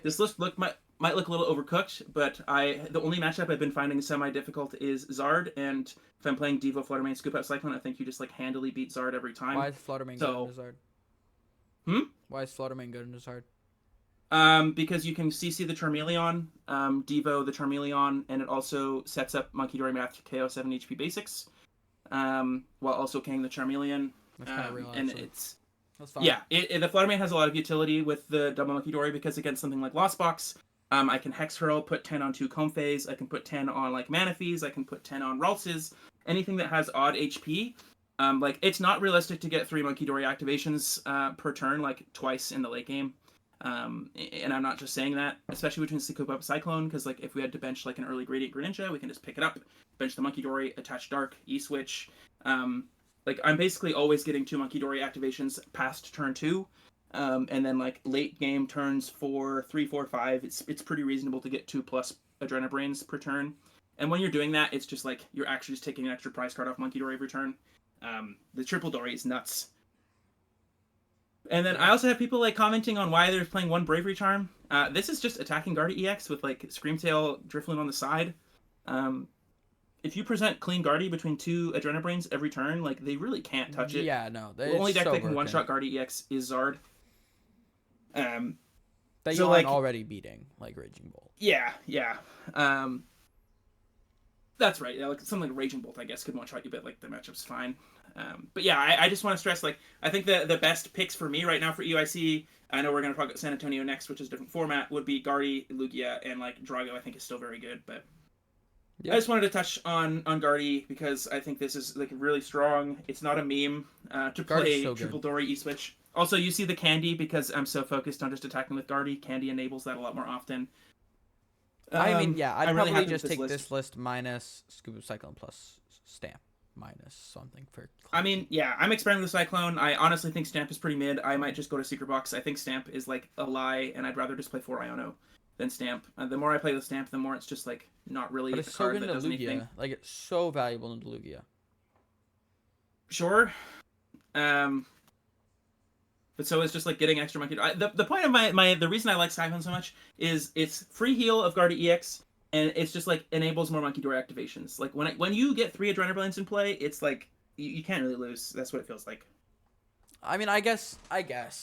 this list might look a little overcooked, but the only matchup I've been finding semi-difficult is Zard, and if I'm playing Devo, Fluttermane, Scoop Out Cyclone, I think you just like handily beat Zard every time. Why is Fluttermane good into Zard? Why is Fluttermane good into Zard? Because you can CC the Charmeleon, Devo the Charmeleon, and it also sets up Monkey Dory Math to KO 7 HP basics, while also killing the Charmeleon. That's kind of real, and actually. That's fine. Yeah, the Fluttermane has a lot of utility with the double Monkey Dory because against something like Lost Box, I can Hex Hurl, put 10 on 2 Comphase, I can put 10 on like Manaphy's, I can put 10 on Ralses, anything that has odd HP. Like it's not realistic to get 3 Monkey Dory activations per turn, like twice in the late game. And I'm not just saying that, especially between Scoop Up Cyclone, because like if we had to bench like an early Gradient Greninja, we can just pick it up, bench the Monkey Dory, attach Dark, E-Switch. Like I'm basically always getting 2 Monkey Dory activations past turn 2. And then like late game turns 4, 3, 4, 5, it's pretty reasonable to get 2 plus Adrenabrains per turn. And when you're doing that, it's just like you're actually just taking an extra prize card off Monkey Dory every turn. The triple Dory is nuts. And then I also have people like commenting on why they're playing 1 Bravery Charm. This is just attacking Guardy EX with like Screamtail, Drifloon on the side. If you present clean Guardy between 2 Adrenabrains every turn, like they really can't touch it. Yeah, no. The only deck that can one-shot Guardy EX is Zard. That you aren't already beating, like Raging Bolt. Yeah. That's right. Yeah, like something like Raging Bolt, I guess, could one-shot you, but like the matchup's fine. But yeah, I just want to stress, like, I think the best picks for me right now for EIC, I know we're going to talk about San Antonio next, which is a different format, would be Guardy, Lugia, and like Drago, I think is still very good, but yeah. I just wanted to touch on Guardy because I think this is like really strong. It's not a meme to play so Triple Dory E-Switch. Also, you see the Candy because I'm so focused on just attacking with Guardy. Candy enables that a lot more often. I mean, yeah, I'd probably really just take this list minus Scuba Cyclone plus Stamp minus something for. I mean, yeah, I'm experimenting with Cyclone. I honestly think Stamp is pretty mid. I might just go to Secret Box. I think Stamp is like a lie, and I'd rather just play 4 Iono than Stamp. The more I play with Stamp, the more it's just like not really a card that does anything. Like it's so valuable into Lugia. Sure. but so is just like getting extra monkey. The point of the reason I like Skyphone so much is it's free heal of Guardy EX, and it's just like enables more monkey door activations. Like when you get 3 Adrenablines in play, it's like you can't really lose. That's what it feels like. I mean, I guess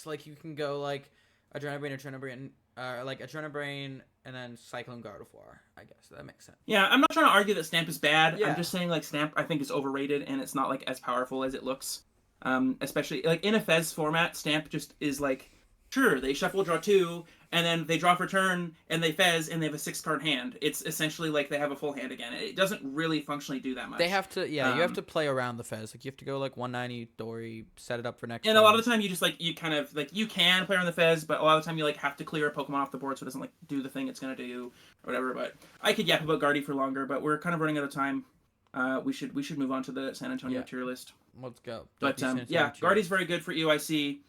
like you can go like Adrenabrain, like Adrenabrain, and then Cyclone Gardevoir. I guess that makes sense. Yeah, I'm not trying to argue that Stamp is bad. Yeah. I'm just saying like Stamp I think is overrated and it's not like as powerful as it looks. Especially like in a Fez format, Stamp just is like, sure, they shuffle, draw 2, and then they draw for turn, and they Fez, and they have a 6-card hand. It's essentially like they have a full hand again. It doesn't really functionally do that much. They have to, you have to play around the Fez. Like you have to go like 190 Dory, set it up for next. And a lot of the time, you just like you kind of like you can play around the Fez, but a lot of the time you like have to clear a Pokemon off the board so it doesn't like do the thing it's gonna do or whatever. But I could yap about Guardy for longer, but we're kind of running out of time. We should move on to the San Antonio tier list. Let's go. But yeah, Guardy's very good for UIC.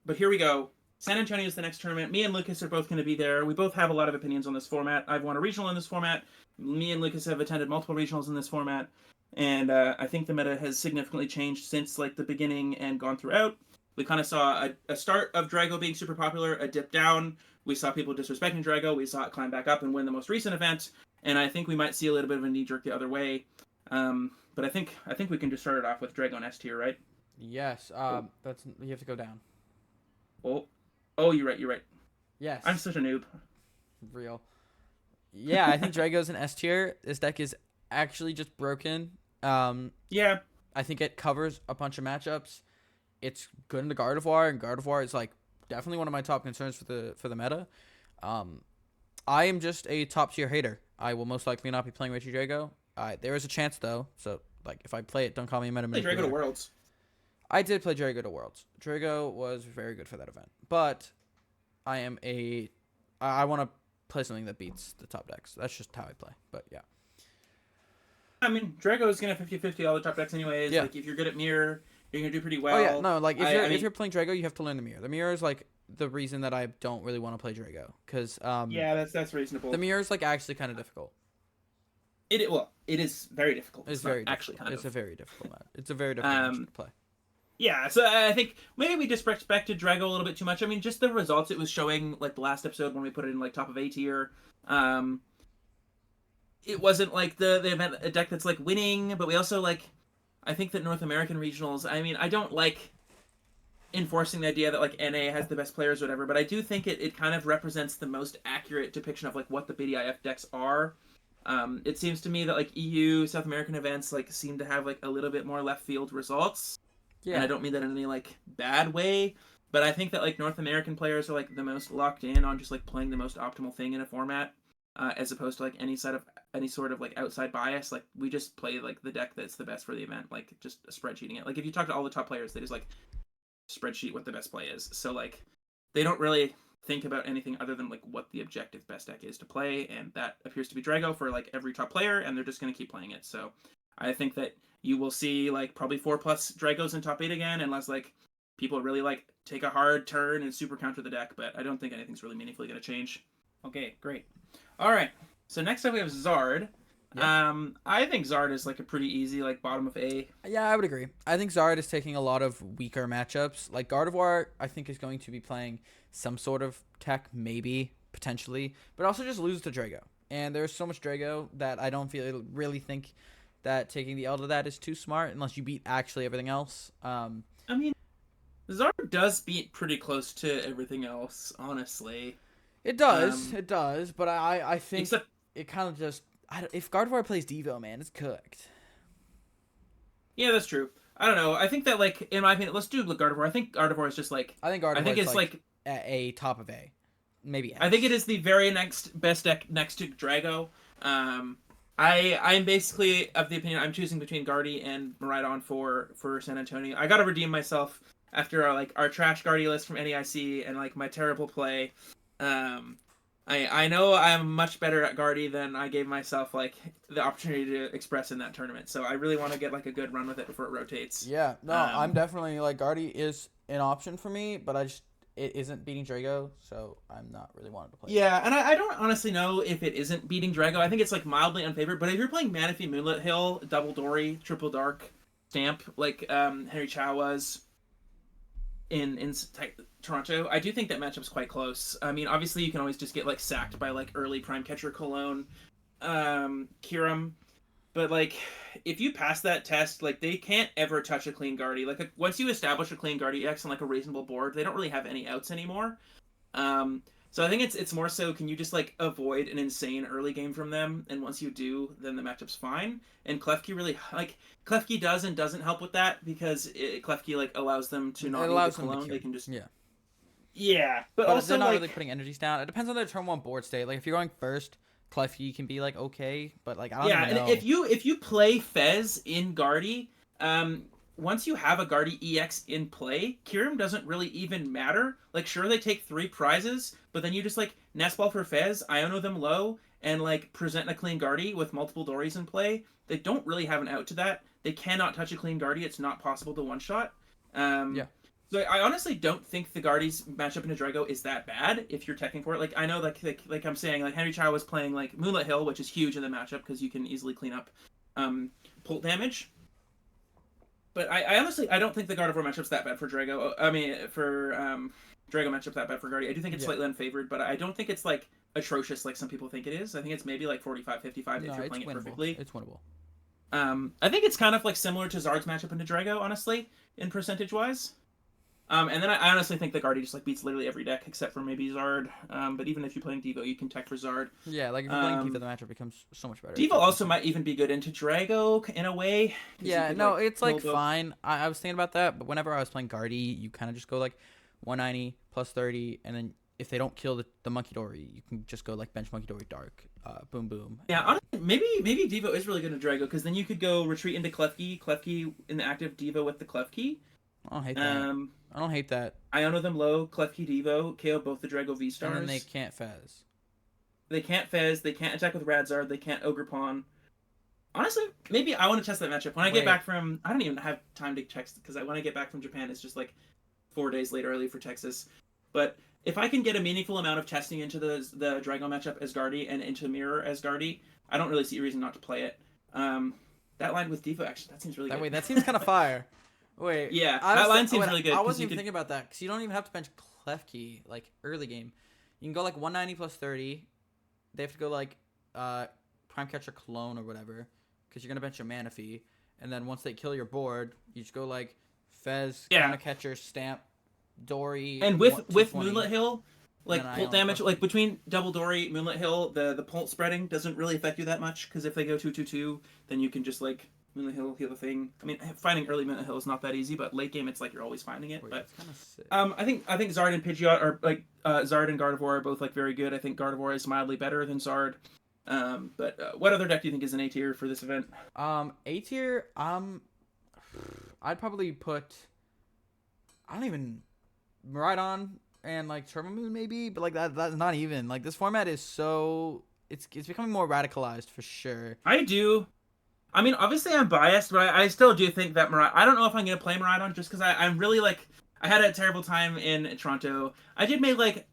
But here we go. San Antonio is the next tournament. Me and Lucas are both going to be there. We both have a lot of opinions on this format. I've won a regional in this format. Me and Lucas have attended multiple regionals in this format. And I think the meta has significantly changed since like the beginning and gone throughout. We kind of saw a start of Drago being super popular, a dip down. We saw people disrespecting Drago. We saw it climb back up and win the most recent event. And I think we might see a little bit of a knee jerk the other way. But I think we can just start it off with Drago in S tier, right? Yes. That's you have to go down. Oh, you're right. Yes. I'm such a noob. Real. Yeah, I think Drago's in S tier. This deck is actually just broken. Yeah. I think it covers a bunch of matchups. It's good in the Gardevoir, and Gardevoir is like definitely one of my top concerns for the meta. I am just a top tier hater. I will most likely not be playing Reggie Drago. There is a chance though, so like if I play it, don't call me a meta. Play Drago to Worlds. I did play Drago to Worlds. Drago was very good for that event, but I want to play something that beats the top decks. That's just how I play. But yeah. I mean, Drago is gonna 50-50 all the top decks anyways. Yeah. Like if you're good at mirror, you're gonna do pretty well. Oh yeah, no, like if you're playing Drago, you have to learn the mirror. The mirror is like the reason that I don't really want to play Drago because yeah, that's reasonable. The mirror is like actually kind of difficult. It is very difficult. It's very actually kind of. It's a very difficult match. It's a very difficult match to play. Yeah, so I think maybe we disrespected Drago a little bit too much. I mean, just the results it was showing, like the last episode when we put it in like top of A tier. It wasn't like the event a deck that's like winning, but we also like. I think that North American regionals. I mean, I don't like enforcing the idea that like NA has the best players or whatever, but I do think it kind of represents the most accurate depiction of like what the BDIF decks are. It seems to me that like EU South American events like seem to have like a little bit more left field results. Yeah. And I don't mean that in any like bad way, but I think that like North American players are like the most locked in on just like playing the most optimal thing in a format, as opposed to like any sort of like outside bias. Like we just play like the deck that's the best for the event, like just spreadsheeting it. Like if you talk to all the top players, they just like spreadsheet what the best play is. So like they don't really think about anything other than like what the objective best deck is to play, and that appears to be Drago for like every top player, and they're just gonna keep playing it. So I think that you will see like probably 4+ Dragos in top 8 again, unless like people really like take a hard turn and super counter the deck. But I don't think anything's really meaningfully going to change. Okay, great. All right. So next up we have Zard. Yeah. I think Zard is like a pretty easy like bottom of A. Yeah, I would agree. I think Zard is taking a lot of weaker matchups. Like Gardevoir, I think is going to be playing some sort of tech, maybe potentially, but also just lose to Drago. And there's so much Drago that I don't really think that taking the L to that is too smart unless you beat actually everything else. I mean, Zard does beat pretty close to everything else, honestly. It does, but I think it kind of just... if Gardevoir plays Devo, man, it's cooked. Yeah, that's true. I don't know. I think that, like, in my opinion, let's do Gardevoir. I think Gardevoir is just, like... I think Gardevoir is, like, at A, top of A. Maybe S. I think it is the very next best deck next to Drago. I'm basically of the opinion I'm choosing between Guardy and Miraidon for San Antonio. I gotta redeem myself after our trash Guardy list from NEIC and like my terrible play. I know I'm much better at Guardy than I gave myself like the opportunity to express in that tournament. So I really want to get like a good run with it before it rotates. Yeah, no, I'm definitely like Guardy is an option for me, but it isn't beating Drago, so I'm not really wanting to play. Yeah, and I don't honestly know if it isn't beating Drago. I think it's like mildly unfavored, but if you're playing Manaphy Moonlit Hill, Double Dory, Triple Dark, Stamp, like Henry Chow was, Toronto, I do think that matchup's quite close. I mean, obviously you can always just get like sacked by like early prime catcher Cologne, Kiram, but like if you pass that test, like they can't ever touch a clean guardy. Like once you establish a clean guardy X on like a reasonable board, they don't really have any outs anymore. So I think it's more so can you just like avoid an insane early game from them, and once you do, then the matchup's fine. And Klefki really like Klefki does and doesn't help with that because Klefki like allows them to not It need allows the them to cologne. kill. They can just Yeah. yeah, but But also they're not like really putting energies down. It depends on their turn 1 board state. Like if you're going first, Klefki can be like okay, but like I don't yeah, even know. and if you play Fez in Guardy, once you have a Guardy EX in play, Kirim doesn't really even matter. Like sure they take 3 prizes, but then you just like Nestball for Fez, Iono them low, and like present a clean Guardy with multiple Dories in play. They don't really have an out to that. They cannot touch a clean Guardy. It's not possible to one shot. Yeah. So I honestly don't think the Guardy's matchup in Drago is that bad if you're teching for it. Like I know like I'm saying like Henry Chow was playing like Moonlit Hill, which is huge in the matchup because you can easily clean up pult damage. But I honestly I don't think the Gardevoir matchup's that bad for Drago. I mean for Drago matchup that bad for Guardy. I do think it's slightly unfavored, but I don't think it's like atrocious like some people think it is. I think it's maybe like 45-55 if you're playing it perfectly. It's winnable. I think it's kind of like similar to Zard's matchup into Drago, honestly, in percentage wise. And then I honestly think the Guardy just like beats literally every deck except for maybe Zard. But even if you're playing Devo, you can tech for Zard. Yeah, like if you're playing Devo, the matchup becomes so much better. Devo also might even be good into Drago in a way. Yeah, could, no, like, it's like build up- fine. I was thinking about that, but whenever I was playing Guardy, you kind of just go like 190 plus 30, and then if they don't kill the Monkey Dory, you can just go like bench Monkey Dory Dark, boom boom. Yeah, honestly, maybe Devo is really good at Drago because then you could go retreat into Klefki in the active Devo with the Klefki. I don't hate that. I don't hate that. Iono them low, Klefki Devo, KO both the Drago V stars. And then they can't Fez. They can't Fez, they can't attack with Radzard, they can't Ogre Pawn. Honestly, maybe I want to test that matchup. When I get back from... I don't even have time to text, because when I get back from Japan, it's just like 4 days late early for Texas. But if I can get a meaningful amount of testing into the Drago matchup as Guardy and into Mirror as Guardy, I don't really see a reason not to play it. That line with Devo, actually, that seems really good. Wait, that seems kind of fire. Wait. Yeah, that line seems really good. I wasn't even thinking about that, because you don't even have to bench Klefki, like, early game. You can go, like, 190 plus 30. They have to go, like, Prime Catcher Cologne or whatever, because you're going to bench your Manaphy. And then once they kill your board, you just go, like, Fez, Counter Catcher, Stamp, Dory. And with Moonlit Hill, like, pult damage, like, between Double Dory, Moonlit Hill, the pult spreading doesn't really affect you that much, because if they go 2-2-2, then you can just, like... Moonlit Hill, heal the thing. I mean, finding early Moonlit Hill is not that easy, but late game, it's like you're always finding it. But I think Zard and Pidgeot are like Zard and Gardevoir are both like very good. I think Gardevoir is mildly better than Zard. But what other deck do you think is an A tier for this event? A tier. I'd probably put. I don't even Miraidon and like Turbo Moon maybe, but like that's not even like this format is so it's becoming more radicalized for sure. I do. I mean, obviously I'm biased, but I still do think that I don't know if I'm going to play Miraidon just because I'm really, like... I had a terrible time in Toronto. I did make, like...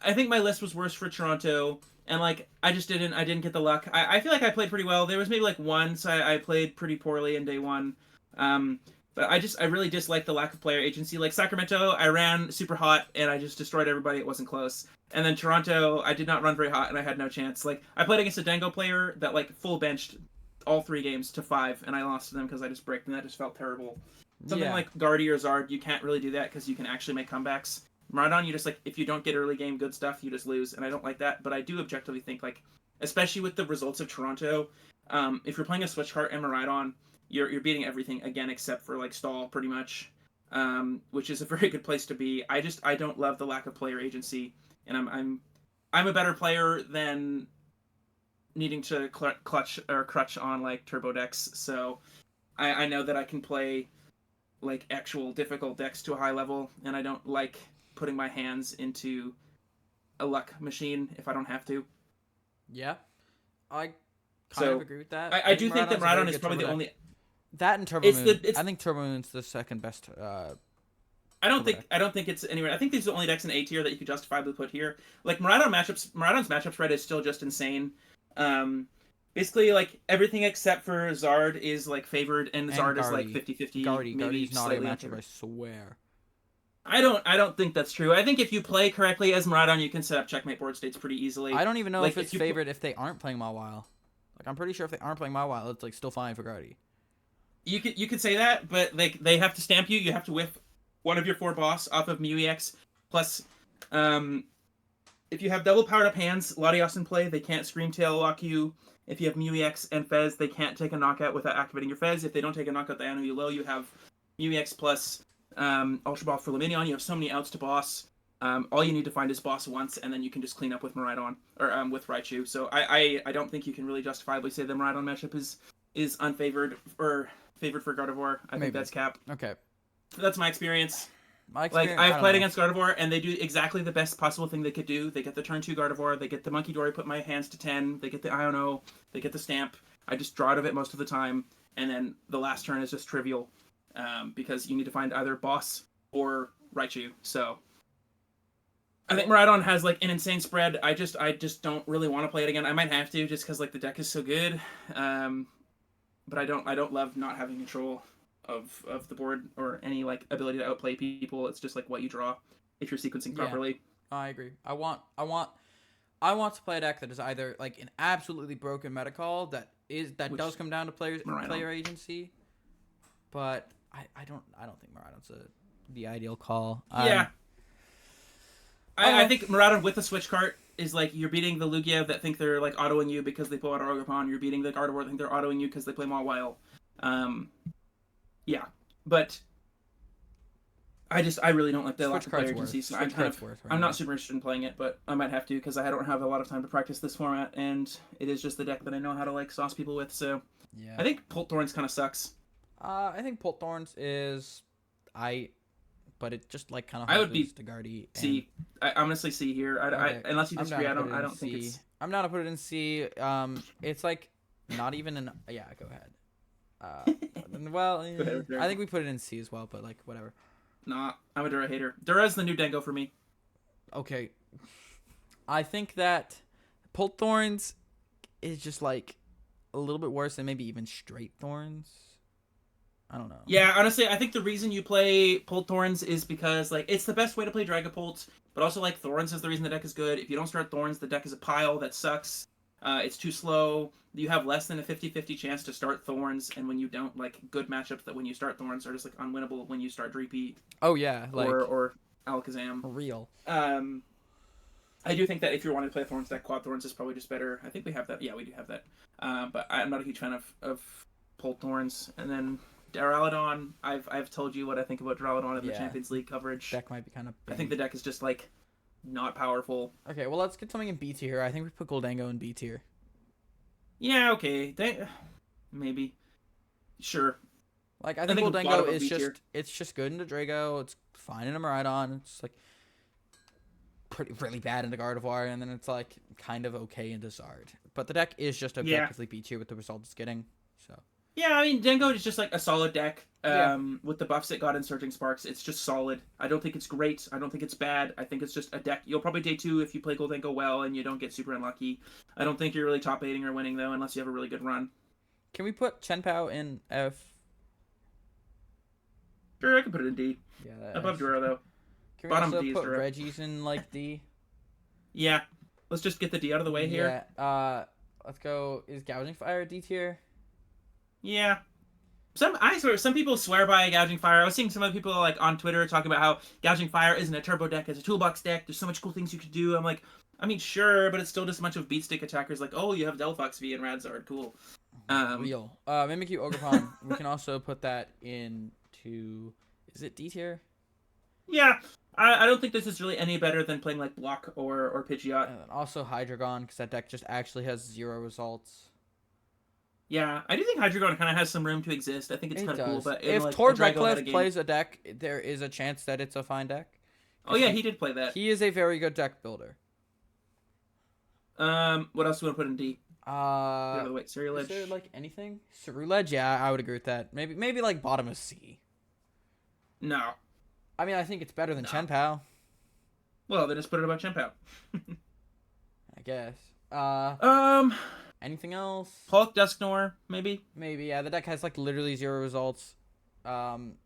I think my list was worse for Toronto, and, like, I didn't get the luck. I feel like I played pretty well. There was maybe, like, once I played pretty poorly in day one. But I really dislike the lack of player agency. Like, Sacramento, I ran super hot, and I just destroyed everybody. It wasn't close. And then Toronto, I did not run very hot, and I had no chance. Like, I played against a Dango player that, like, full benched all 3 games to 5, and I lost to them because I just bricked, and that just felt terrible. Something like Guardy or Zard, you can't really do that because you can actually make comebacks. Miraidon, you just, like, if you don't get early game good stuff, you just lose, and I don't like that, but I do objectively think, like, especially with the results of Toronto, if you're playing a Switch Cart and Miraidon, you're beating everything, again, except for, like, stall, pretty much, which is a very good place to be. I don't love the lack of player agency, and I'm a better player than... needing to crutch on like turbo decks, so I know that I can play like actual difficult decks to a high level, and I don't like putting my hands into a luck machine if I don't have to. Yeah, I kind of agree with that. I do think that Miraidon is probably the only... That and Turbo Moon. I think Turbo Moon's the second best. I don't think it's anywhere. I think these are the only decks in A tier that you could justifiably put here. Like Miraidon's matchup spread is still just insane. Basically, like, everything except for Zard is, like, favored, and Zard is, like, 50-50. Guardy's not a matchup, I swear. I don't think that's true. I think if you play correctly as Miraidon, you can set up checkmate board states pretty easily. I don't even know Like if it's favored if they aren't playing Mawile. Like, I'm pretty sure if they aren't playing Mawile, it's like still fine for Guardy. you could say that, but they have to stamp you. You have to whiff one of your 4 boss off of MuEX. Plus, if you have double powered up hands, Latios in play, they can't Screamtail lock you. If you have MuEX and Fez, they can't take a knockout without activating your Fez. If they don't take a knockout, they know you low. You have MuEX plus Ultra Ball for Luminion. You have so many outs to boss. All you need to find is boss once, and then you can just clean up with Miraidon or with Raichu. So I don't think you can really justifiably say the Miraidon matchup is unfavored or favored for Gardevoir. I think that's cap. Okay. That's my experience. Like, I've played against Gardevoir, and they do exactly the best possible thing they could do. They get the turn 2 Gardevoir, they get the Monkey Dory, put my hands to 10, they get the Iono, they get the Stamp. I just draw out of it most of the time, and then the last turn is just trivial, because you need to find either boss or Raichu. So I think Miraidon has like an insane spread. I just don't really want to play it again. I might have to just because like the deck is so good, but I don't love not having control of the board or any like ability to outplay people. It's just like what you draw if you're sequencing properly. I agree. I want to play a deck that is either like an absolutely broken meta call that does come down to player agency, but I don't think Miraidon's the ideal call. Yeah. I think Miraidon with the switch cart is like you're beating the Lugia that think they're like autoing you because they pull out Orgrimmon. You're beating the Gardevoir that think they're autoing you because they play Mawile. Yeah, but I really don't like the lack of player agency. So I'm not super interested in playing it, but I might have to because I don't have a lot of time to practice this format, and it is just the deck that I know how to like sauce people with. So yeah, I think Pult Thorns kind of sucks. I think Pult Thorns is but it just like kind of I would be to Guardy. C. I honestly C here. I unless you disagree, I don't think it's. I'm not to put it in C. It's like not even an yeah. Go ahead. Well, I think we put it in C as well, but like whatever. Nah, I'm a Dura hater. Dura's the new Dango for me. Okay. I think that Pult Thorns is just like a little bit worse than maybe even straight Thorns. I don't know. Yeah, honestly, I think the reason you play Pult Thorns is because like it's the best way to play Dragapult, but also like Thorns is the reason the deck is good. If you don't start Thorns, the deck is a pile that sucks. It's too slow. You have less than a 50-50 chance to start Thorns, and when you don't, like, good matchups that when you start Thorns are just, like, unwinnable when you start Dreepy. Oh, yeah. Like, or Alakazam. Real. I do think that if you're wanting to play Thorns deck, Quad Thorns is probably just better. I think we have that. Yeah, we do have that. But I'm not a huge fan of Pult Thorns. And then Duraludon, I've told you what I think about Duraludon in the Champions League coverage. Deck might be kind of big. I think the deck is just, like, not powerful. Okay, well, let's get something in B tier. I think we put Goldango in B tier. Yeah, okay. Maybe. Sure. Like, I think Goldango is it's just good into Drago. It's fine into Miraidon. It's, like, really bad into Gardevoir. And then it's, like, kind of okay into Zard. But the deck is just objectively B tier with the results it's getting. So. Yeah, I mean, Dango is just like a solid deck. With the buffs it got in Surging Sparks, it's just solid. I don't think it's great. I don't think it's bad. I think it's just a deck. You'll probably day 2 if you play Goldango well and you don't get super unlucky. I don't think you're really top 8ing or winning, though, unless you have a really good run. Can we put Chenpao in F? Sure, I can put it in D. Yeah, above Dura, though. Can we also put Reggie's in, like, D? Yeah. Let's just get the D out of the way here. Yeah. Let's go. Is Gouging Fire D tier? Yeah. Some people swear by Gouging Fire. I was seeing some other people like on Twitter talking about how Gouging Fire isn't a turbo deck, it's a toolbox deck. There's so much cool things you could do. I'm like, I mean, sure, but it's still just a bunch of beat stick attackers. Like, oh, you have Delphox V and Radzard, cool. Real. Mimikyu Ogerpon. We can also put that into. Is it D tier? Yeah. I don't think this is really any better than playing like Block or Pidgeot. And also Hydreigon, because that deck just actually has 0 results. Yeah, I do think Hydreigon kind of has some room to exist. I think it's kind of cool. But if Tord Redcliffe plays a deck, there is a chance that it's a fine deck. Oh yeah, he did play that. He is a very good deck builder. What else do you want to put in D? Wait, Ceruledge. Is there like anything? Ceruledge, yeah, I would agree with that. Maybe like bottom of C. No. I mean, I think it's better than Chenpao. Well, then just put it above Chenpao. I guess. Anything else? Hulk, Dusknoir, maybe? Maybe, yeah. The deck has, like, literally 0 results. And...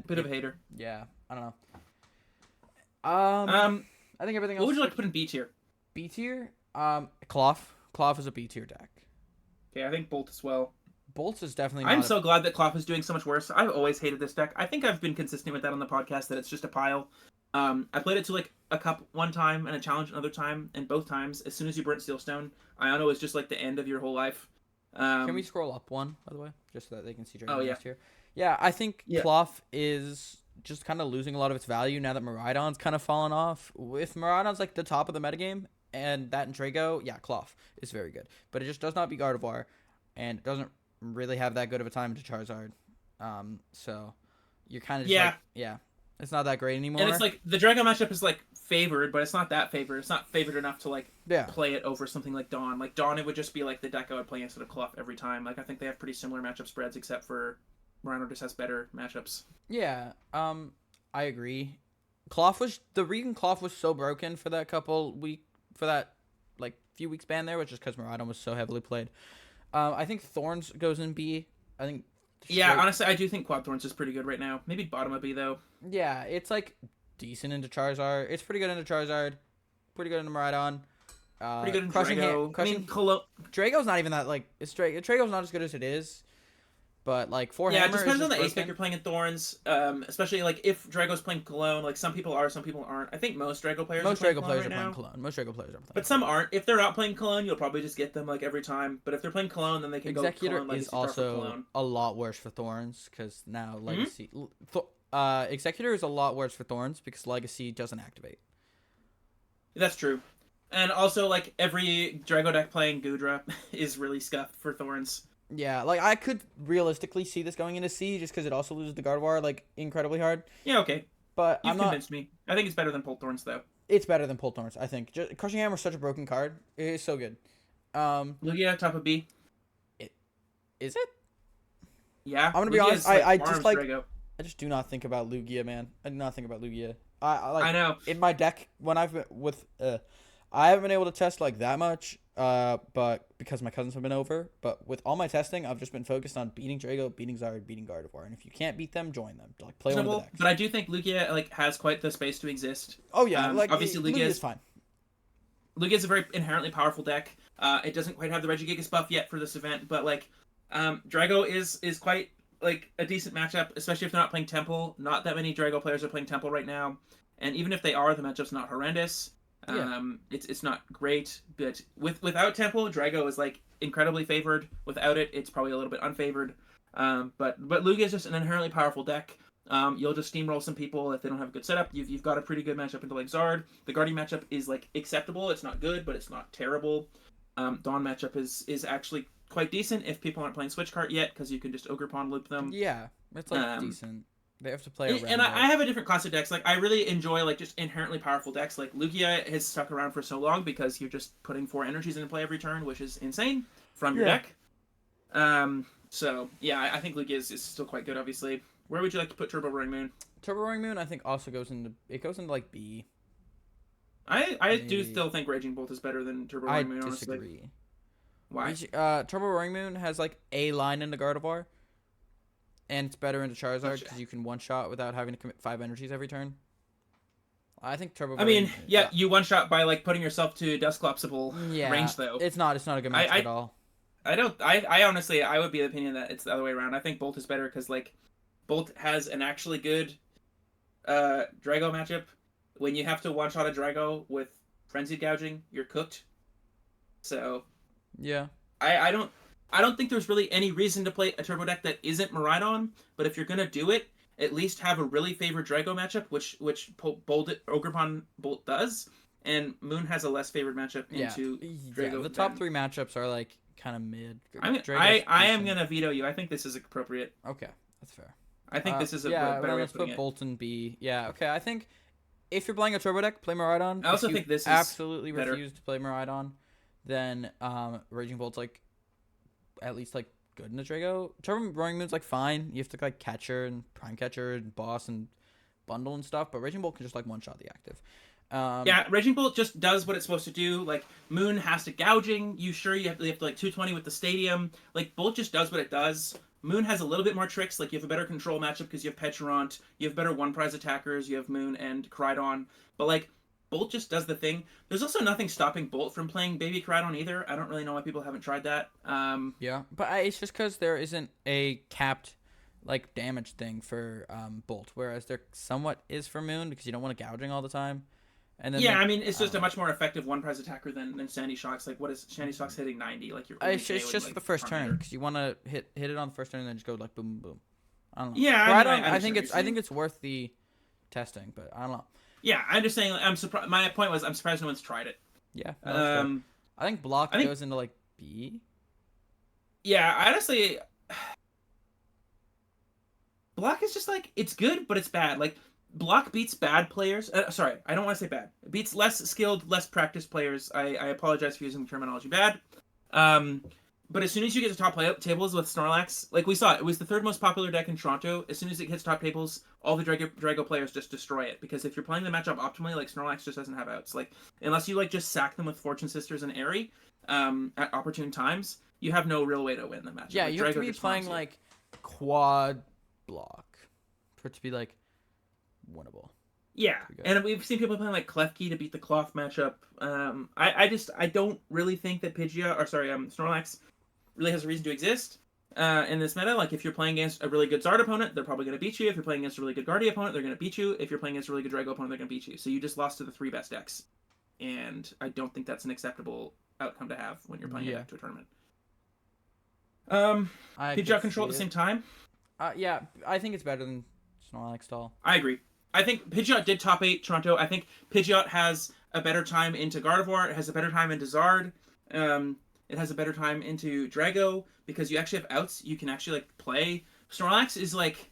Bit of a hater. Yeah, I don't know. Um, I think everything what else would is you like like to put in B tier? B tier. Cloth. Cloth is a B tier deck. Okay, I think Bolt as well. Bolts is definitely I'm not a. so glad that Klopp is doing so much worse. I've always hated this deck. I think I've been consistent with that on the podcast that it's just a pile. I played it to like a cup one time and a challenge another time, and both times, as soon as you burnt Steelstone, Iono is just like the end of your whole life. Can we scroll up one, by the way, just so that they can see Oh Dragon yeah, Nest here? Yeah, I think yeah, Cloth is just kind of losing a lot of its value now that Miraidon's kind of fallen off. If Miraidon's like the top of the metagame, and that and Drago, yeah, Cloth is very good. But it just does not beat Gardevoir, and it doesn't really have that good of a time to Charizard. So you're kind of just yeah. like, yeah, it's not that great And it's anymore. like the Drago matchup is like favored, but it's not that favored. It's not favored enough to like Yeah. play it over something like Dawn. Like Dawn, it would just be like the deck I would play instead of Clough every time. Like I think they have pretty similar matchup spreads, except for Rhino just has better matchups. Yeah, I agree. Cloth was the reason Cloth was so broken for that for that like few weeks ban there was just because Miraidon was so heavily played. I think Thorns goes in B. I think. Yeah, honestly, I do think Quad Thorns is pretty good right now. Maybe bottom of B though. Yeah, it's like decent into Charizard. It's pretty good into Charizard. Pretty good into Miraidon. Pretty good in Crushing Drago. Crushing. I mean, Colo- Drago's not even that like. Drago's not as good as it is. But like Yeah, it Hammer depends is on the just ace deck broken. you're playing in Thorns. Especially like if Drago's playing Cologne, like some people are, some people aren't. I think most Drago players Most are playing Drago Cologne players right are playing now. Cologne. Most Drago players are playing. But some aren't. If they're not playing Cologne, you'll probably just get them like every time. But if they're playing Cologne, then they can Executor go Cologne is Legacy Draw for also Cologne. a lot worse for Thorns because now Legacy. Executor is a lot worse for Thorns because Legacy doesn't activate. That's true. And also, like every Drago deck playing Gudra is really scuffed for Thorns. Yeah, like I could realistically see this going into C just because it also loses the Gardevoir like incredibly hard. Yeah, okay. But You've I'm not. convinced me. I think it's better than Bolt Thorns though. It's better than Pull Thorns, I think. Crushing Hammer is such a broken card. It is so good. Lugia top of B. Is it? Yeah. I'm gonna be Lugia honest. is, like, I just farms like. Drago. I just do not think about Lugia, man. I do not think about Lugia. I know. In my deck when I've been with I haven't been able to test like that much but because my cousins have been over, but with all my testing I've just been focused on beating Drago, beating Zard, beating Gardevoir, and if you can't beat them, join them, like play one of the decks. But I do think Lugia like has quite the space to exist. Oh yeah, like obviously Lugia is fine. Lugia is a very inherently powerful deck. It doesn't quite have the Regigigas buff yet for this event, but like Drago is quite like a decent matchup, especially if they're not playing Temple. Not that many Drago players are playing Temple right now, and even if they are, the matchup's not horrendous. It's not great, but without Temple, Drago is like incredibly favored. Without it, it's probably a little bit unfavored. But Lugia is just an inherently powerful deck. You'll just steamroll some people if they don't have a good setup. You've got a pretty good matchup into like Zard. The Guardian matchup is like acceptable. It's not good, but it's not terrible. Dawn matchup is actually quite decent if people aren't playing Switch Cart yet, because you can just Ogre Pawn loop them. Yeah, it's like decent. They have to play around. And I have a different class of decks. Like I really enjoy like just inherently powerful decks. Like Lugia has stuck around for so long because you're just putting 4 energies into play every turn, which is insane from your deck. So yeah, I think Lugia is still quite good. Obviously, where would you like to put Turbo Roaring Moon? Turbo Roaring Moon, I think, also goes into like B. I do still think Raging Bolt is better than Turbo Roaring Moon. I Honestly, disagree. why? Turbo Roaring Moon has like a line into Gardevoir, and it's better into Charizard because you can one shot without having to commit 5 energies every turn. I think Turbo. I mean, yeah, you one shot by like putting yourself to Dusclopsable range though. It's not a good match at all. I honestly, I would be the opinion that it's the other way around. I think Bolt is better because like Bolt has an actually good Drago matchup. When you have to one shot a Drago with Frenzied Gouging, you're cooked. So yeah, I don't think there's really any reason to play a turbo deck that isn't Miraidon. But if you're gonna do it, at least have a really favored Drago matchup, which Ogerpon Bolt does, and Moon has a less favored matchup into Drago. Yeah, the top 3 matchups are like kind of mid. I am gonna veto you. I think this is appropriate. Okay, that's fair. I think this is a better way let's of putting put it. Bolt in B. Yeah, okay. I think if you're playing a turbo deck, play Miraidon. I also think this is absolutely better. refuse to play Miraidon, then Raging Bolt's like at least like good in the Drago. Turbo Roaring Moon's like fine. You have to like Catcher and Prime Catcher and Boss and Bundle and stuff, but Raging Bolt can just like one shot the active. Yeah, Raging Bolt just does what it's supposed to do. Like Moon has to gouging. You have to like 220 with the Stadium. Like Bolt just does what it does. Moon has a little bit more tricks. Like you have a better control matchup because you have Peturant, you have better one prize attackers, you have Moon and Koraidon. But like Bolt just does the thing. There's also nothing stopping Bolt from playing Baby Koraidon either. I don't really know why people haven't tried that. Yeah, but it's just because there isn't a capped like damage thing for Bolt, whereas there somewhat is for Moon because you don't want it gouging all the time. And then yeah, I mean it's just a much more effective one prize attacker than Sandy Shock's. Like what is Sandy Shock's hitting 90? Like you're it's just for the first turn because you want to hit it on the first turn and then just go like boom boom. I don't know. Yeah, I think it's worth the testing, but I don't know. Yeah, I'm just saying. I'm surprised. My point was, I'm surprised no one's tried it. Yeah. I think block goes into like B. Yeah, honestly, block is just like it's good, but it's bad. Like block beats bad players. Sorry, I don't want to say bad. It beats less skilled, less practiced players. I apologize for using the terminology bad. But as soon as you get to top tables with Snorlax, like we saw, it was the third most popular deck in Toronto. As soon as it hits top tables, all the Drago players just destroy it. Because if you're playing the matchup optimally, like Snorlax just doesn't have outs. Like unless you like just sack them with Fortune Sisters and Airy, at opportune times, you have no real way to win the matchup. Yeah, like, you have to be playing like quad block for it to be like winnable. Yeah, and we've seen people playing like Klefki to beat the Cloth matchup. I don't really think that Snorlax really has a reason to exist in this meta. Like if you're playing against a really good Zard opponent, they're probably going to beat you. If you're playing against a really good Guardia opponent, they're going to beat you. If you're playing against a really good Drago opponent, they're going to beat you. So you just lost to the 3 best decks, and I don't think that's an acceptable outcome to have when you're playing a deck to a tournament. Pidgeot control at the same time. Yeah, I think it's better than Snorlax stall. I agree. I think Pidgeot did top 8 Toronto. I think Pidgeot has a better time into Gardevoir. It has a better time into Zard. It has a better time into Drago because you actually have outs. You can actually like play. Snorlax is like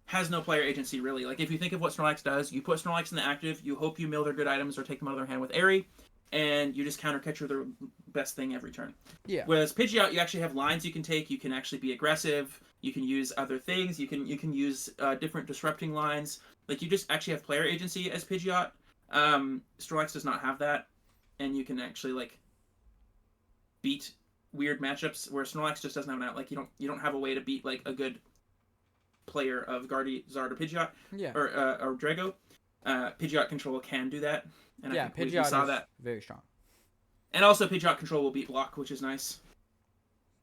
has no player agency really. Like if you think of what Snorlax does, you put Snorlax in the active. You hope you mill their good items or take them out of their hand with Airy, and you just counter catcher their best thing every turn. Yeah. Whereas Pidgeot, you actually have lines you can take. You can actually be aggressive. You can use other things. You can use different disrupting lines. Like you just actually have player agency as Pidgeot. Snorlax does not have that, and you can actually like beat weird matchups where Snorlax just doesn't have an out. Like you don't have a way to beat like a good player of Zard or Pidgeot or Drago. Pidgeot control can do that, and I think we saw that very strong. And also Pidgeot control will beat block, which is nice.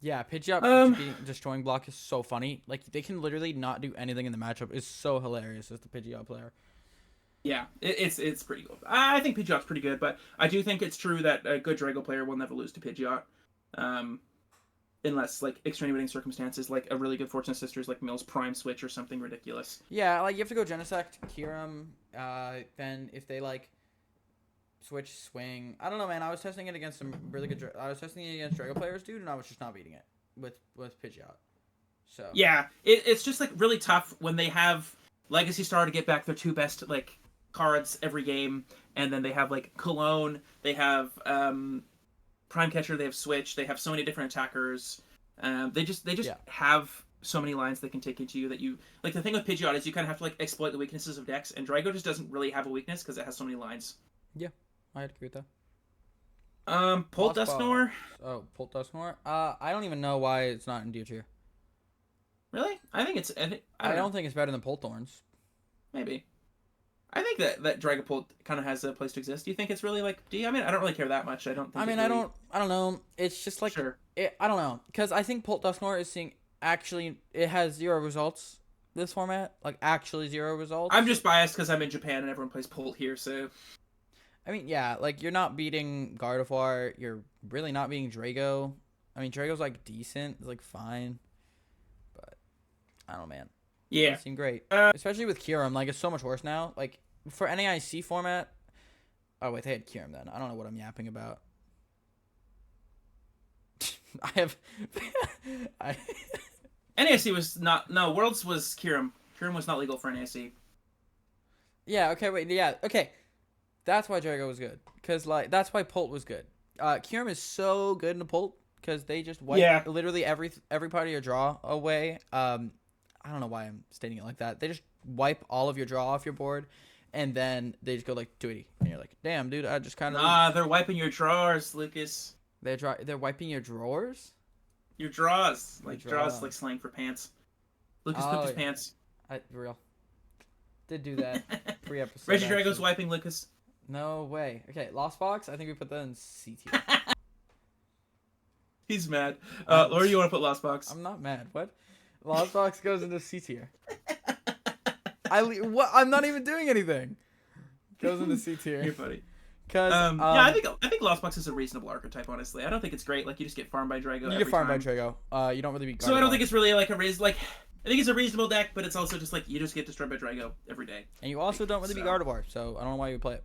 Yeah, Pidgeot destroying block is so funny. Like they can literally not do anything in the matchup. It's so hilarious as the Pidgeot player. Yeah, it's pretty good. I think Pidgeot's pretty good, but I do think it's true that a good Drago player will never lose to Pidgeot, unless like extenuating circumstances, like a really good Fortune Sisters, like Mill's Prime Switch or something ridiculous. Yeah, like you have to go Genesect, Kyurem, then if they like switch swing, I don't know, man. I was testing it against some really good. I was testing it against Drago players, dude, and I was just not beating it with Pidgeot. So yeah, it's just like really tough when they have Legacy Star to get back their 2 best like cards every game, and then they have like Cologne, they have Prime Catcher, they have Switch, they have so many different attackers. They just have so many lines they can take into you that you like. The thing with Pidgeot is you kind of have to like exploit the weaknesses of decks, and Drago just doesn't really have a weakness because it has so many lines. Yeah, I'd agree with that. Polt Dusknoir. Oh, Polt Dusknoir. I don't even know why it's not in D tier. Really? I think it's. I don't think it's better than Polthorns. Maybe. I think that Dragapult kind of has a place to exist. Do you think it's really like D? I mean, I don't really care that much. I don't think. I don't know. It's just like sure. I don't know because I think Polt Dusknoir is seeing actually it has 0 results this format, like actually 0 results. I'm just biased because I'm in Japan and everyone plays Polt here, so. I mean, yeah, like you're not beating Gardevoir. You're really not beating Drago. I mean, Drago's like decent, it's like fine, but I don't know, man. Yeah, it seemed great, especially with Kyurem. Like it's so much worse now. Like for NAIC format. Oh wait, they had Kyurem then. I don't know what I'm yapping about. I have. NAIC was not. No, Worlds was Kyurem. Kyurem was not legal for NAIC. Yeah. Okay. Wait. Yeah. Okay. That's why Drago was good. Cause like that's why Polt was good. Kyurem is so good in the Polt because they just wipe literally every part of your draw away. I don't know why I'm stating it like that. They just wipe all of your draw off your board, and then they just go like 280, and you're like, damn, dude, I just kind of. They're wiping your drawers, Lucas. They're wiping your drawers. Your draws. My Like, draws draw. like slang for pants. Lucas Oh, pooped his yeah. pants. Real. Did do that pre-episode. Reggie Drago's actually. wiping Lucas. No way. Okay, Lost Box. I think we put that in C tier. He's mad. I'm, Laura, you want to put Lost Box? I'm not mad. What? Lost Box goes into C tier. What? I'm not even doing anything. Goes into C tier. You're funny. Cause yeah, I think Lost Box is a reasonable archetype. Honestly, I don't think it's great. Like you just get farmed by Drago. you get farmed by Drago. You don't really be. So I don't think it's really like a like. I think it's a reasonable deck, but it's also just like you just get destroyed by Drago every day. And you also don't really be Gardevoir, so I don't know why you would play it.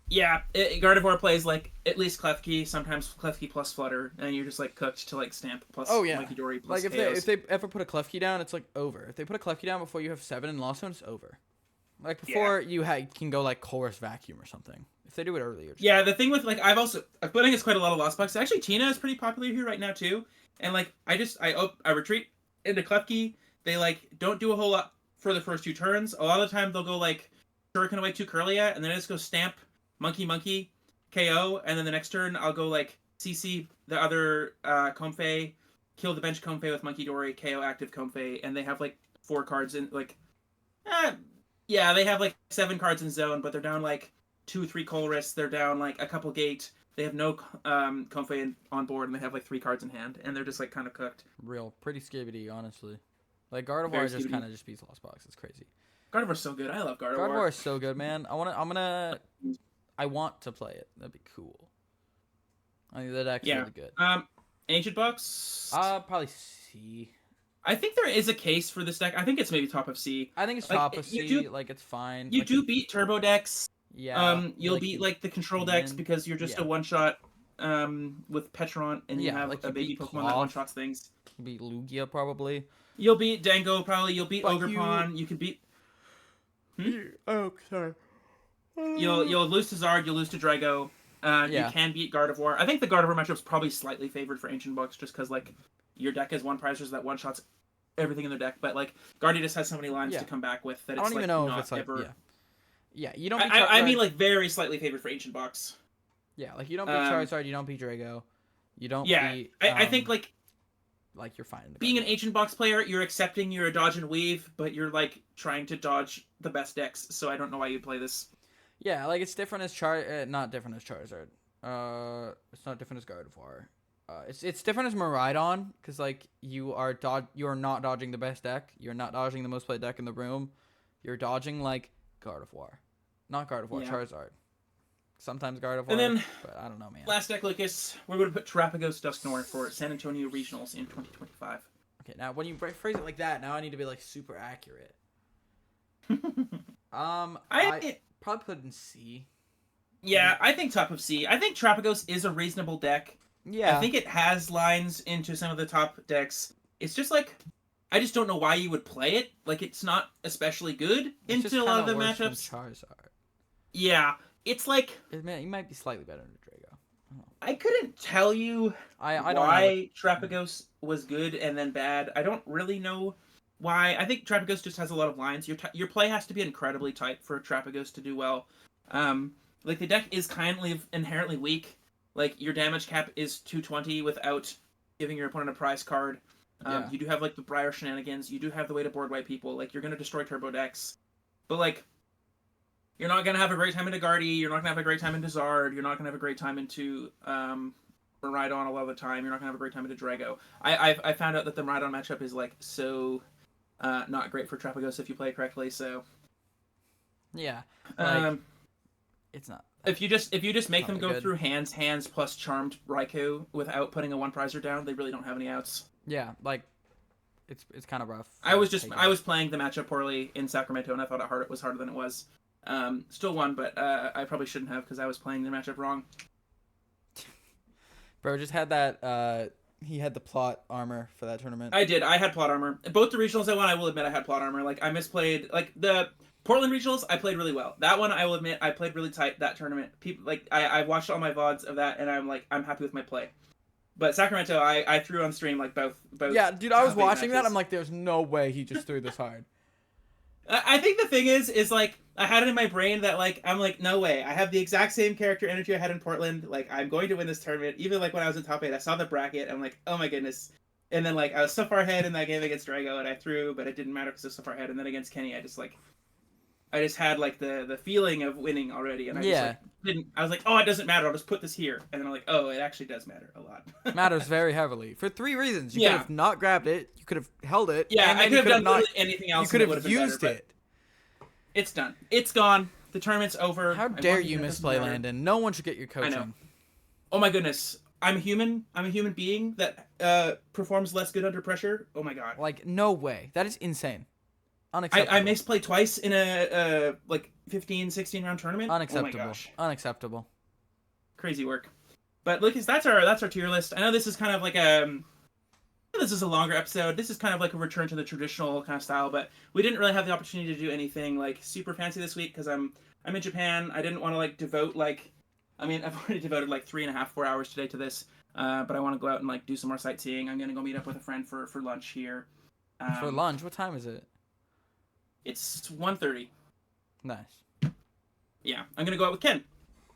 Yeah, Gardevoir plays like at least Klefki, sometimes Klefki plus Flutter, and you're just like cooked to like Stamp plus Monkey Dory plus like Chaos. if they ever put a Klefki down, it's like over. If they put a Klefki down before you have 7 and Lost Zone, it's over. Like before you can go like Chorus Vacuum or something. If they do it earlier. Yeah, the thing with like I've put against quite a lot of Lost Box. Actually, Tina is pretty popular here right now too, and like I retreat into Klefki. They like don't do a whole lot for the first 2 turns. A lot of the time they'll go like Shuriken away 2 Kirlia, and then I just go Stamp Monkey KO, and then the next turn I'll go like CC the other Comfey, kill the bench Comfey with Monkey Dory, KO active Comfey, and they have like 4 cards in like they have like 7 cards in zone, but they're down like 2-3 Colress, they're down like a couple Gate, they have no Comfey on board, and they have like 3 cards in hand, and they're just like kind of cooked. Real pretty skibidi, honestly. Like Gardevoir just kind of just beats Lost Box. It's crazy. Gardevoir's so good. I love Gardevoir. Gardevoir is so good, man. I want to play it. That'd be cool. I think the deck's really good. Ancient Box. Probably C. I think there is a case for this deck. I think it's maybe top of C. I think it's like, top of C. Like it's fine. You like, do beat turbo decks. Yeah. You'll beat like the control decks because you're just a one shot. With Petront, and you have like a baby Pokemon that one shots things. You beat Lugia probably. You'll beat Dango probably. You'll beat Ogerpon. You could beat. Oh, sorry. You'll lose to Zard. You'll lose to Drago. You can beat Gardevoir. I think the Gardevoir matchup's probably slightly favored for Ancient Box just because like your deck has one prizers that one shots everything in their deck, but like Guardian has so many lines to come back with that it's I don't even know if it's like you don't. I mean like very slightly favored for Ancient Box. Yeah, like you don't beat Charizard, you don't beat Drago, you don't beat. I think like you're fine. Being an Ancient Box player, you're accepting you're a dodge and weave, but you're like trying to dodge the best decks. So I don't know why you play this. Yeah, like it's different as not different as Charizard. It's not different as Gardevoir. It's different as Miraidon because like you are not dodging the best deck. You're not dodging the most played deck in the room. You're dodging like Gardevoir, not Gardevoir, Charizard. Sometimes Gardevoir, and then, but I don't know, man. Last deck, Lucas, we're going to put Terrapagos Dusknoir for San Antonio Regionals in 2025. Okay, now when you phrase it like that, now I need to be like super accurate. I probably put it in C. Yeah, I think top of C. I think Terrapagos is a reasonable deck. Yeah. I think it has lines into some of the top decks. It's just like, I just don't know why you would play it. Like, it's not especially good into a lot of the matchups. Charizard. Yeah. It's like it might be slightly better than Drago. I couldn't tell you why Terrapagos was good and then bad. I don't really know why. I think Terrapagos just has a lot of lines. Your play has to be incredibly tight for Terrapagos to do well. Like the deck is inherently weak. Like your damage cap is 220 without giving your opponent a prize card. You do have like the Briar shenanigans. You do have the way to board white people. Like you're gonna destroy turbo decks, but like. You're not going to have a great time into Guardy. You're not going to have a great time into Zard. You're not going to have a great time into Miraidon a lot of the time. You're not going to have a great time into Drago. I found out that the Miraidon matchup is like so not great for Terrapagos if you play it correctly. So yeah, it's not. If you just make them go through hands plus Charmed Raikou without putting a one prizer down, they really don't have any outs. Yeah, like it's kind of rough. I was playing the matchup poorly in Sacramento, and I thought it was harder than it was. Still won, but I probably shouldn't have because I was playing the matchup wrong. Bro just had that. He had the plot armor for that tournament. I did. I had plot armor. Both the regionals I won, I will admit I had plot armor. Like I misplayed. Like the Portland regionals, I played really well. That one, I will admit, I played really tight. That tournament, people like I watched all my VODs of that, and I'm happy with my play. But Sacramento, I threw on stream like both. Yeah, dude, I was watching that. I'm like, there's no way he just threw this hard. I think the thing is like. I had it in my brain that like I'm like, no way. I have the exact same character energy I had in Portland. Like I'm going to win this tournament. Even like when I was in top 8, I saw the bracket. I'm like, oh my goodness. And then like I was so far ahead in that game against Drago, and I threw, but it didn't matter because I was so far ahead. And then against Kenny, I just had like the feeling of winning already, and I just like didn't. I was like, oh, it doesn't matter. I'll just put this here, and then I'm like, oh, it actually does matter a lot. Matters very heavily for 3 reasons. You Yeah. could have not grabbed it. You could have held it. Yeah, and I then could have done not, literally anything else. You could and it have would been used better, it. It's done. It's gone. The tournament's over. How dare you misplay, Landon? No one should get your coaching. I know. Oh my goodness. I'm a human. I'm a human being that performs less good under pressure. Oh my god. Like, no way. That is insane. Unacceptable. I misplayed twice in a like 15, 16 round tournament. Unacceptable. Oh my gosh. Unacceptable. Crazy work. But Lucas, that's our tier list. I know this is kind of like this is a longer episode. This is kind of like a return to the traditional kind of style, but we didn't really have the opportunity to do anything like super fancy this week because I'm in Japan. I didn't want to like devote I've already devoted like 3.5, 4 hours today to this, but I want to go out and like do some more sightseeing. I'm gonna go meet up with a friend for lunch here. For lunch? What time is it? It's 1:30. Nice. Yeah, I'm gonna go out with Ken.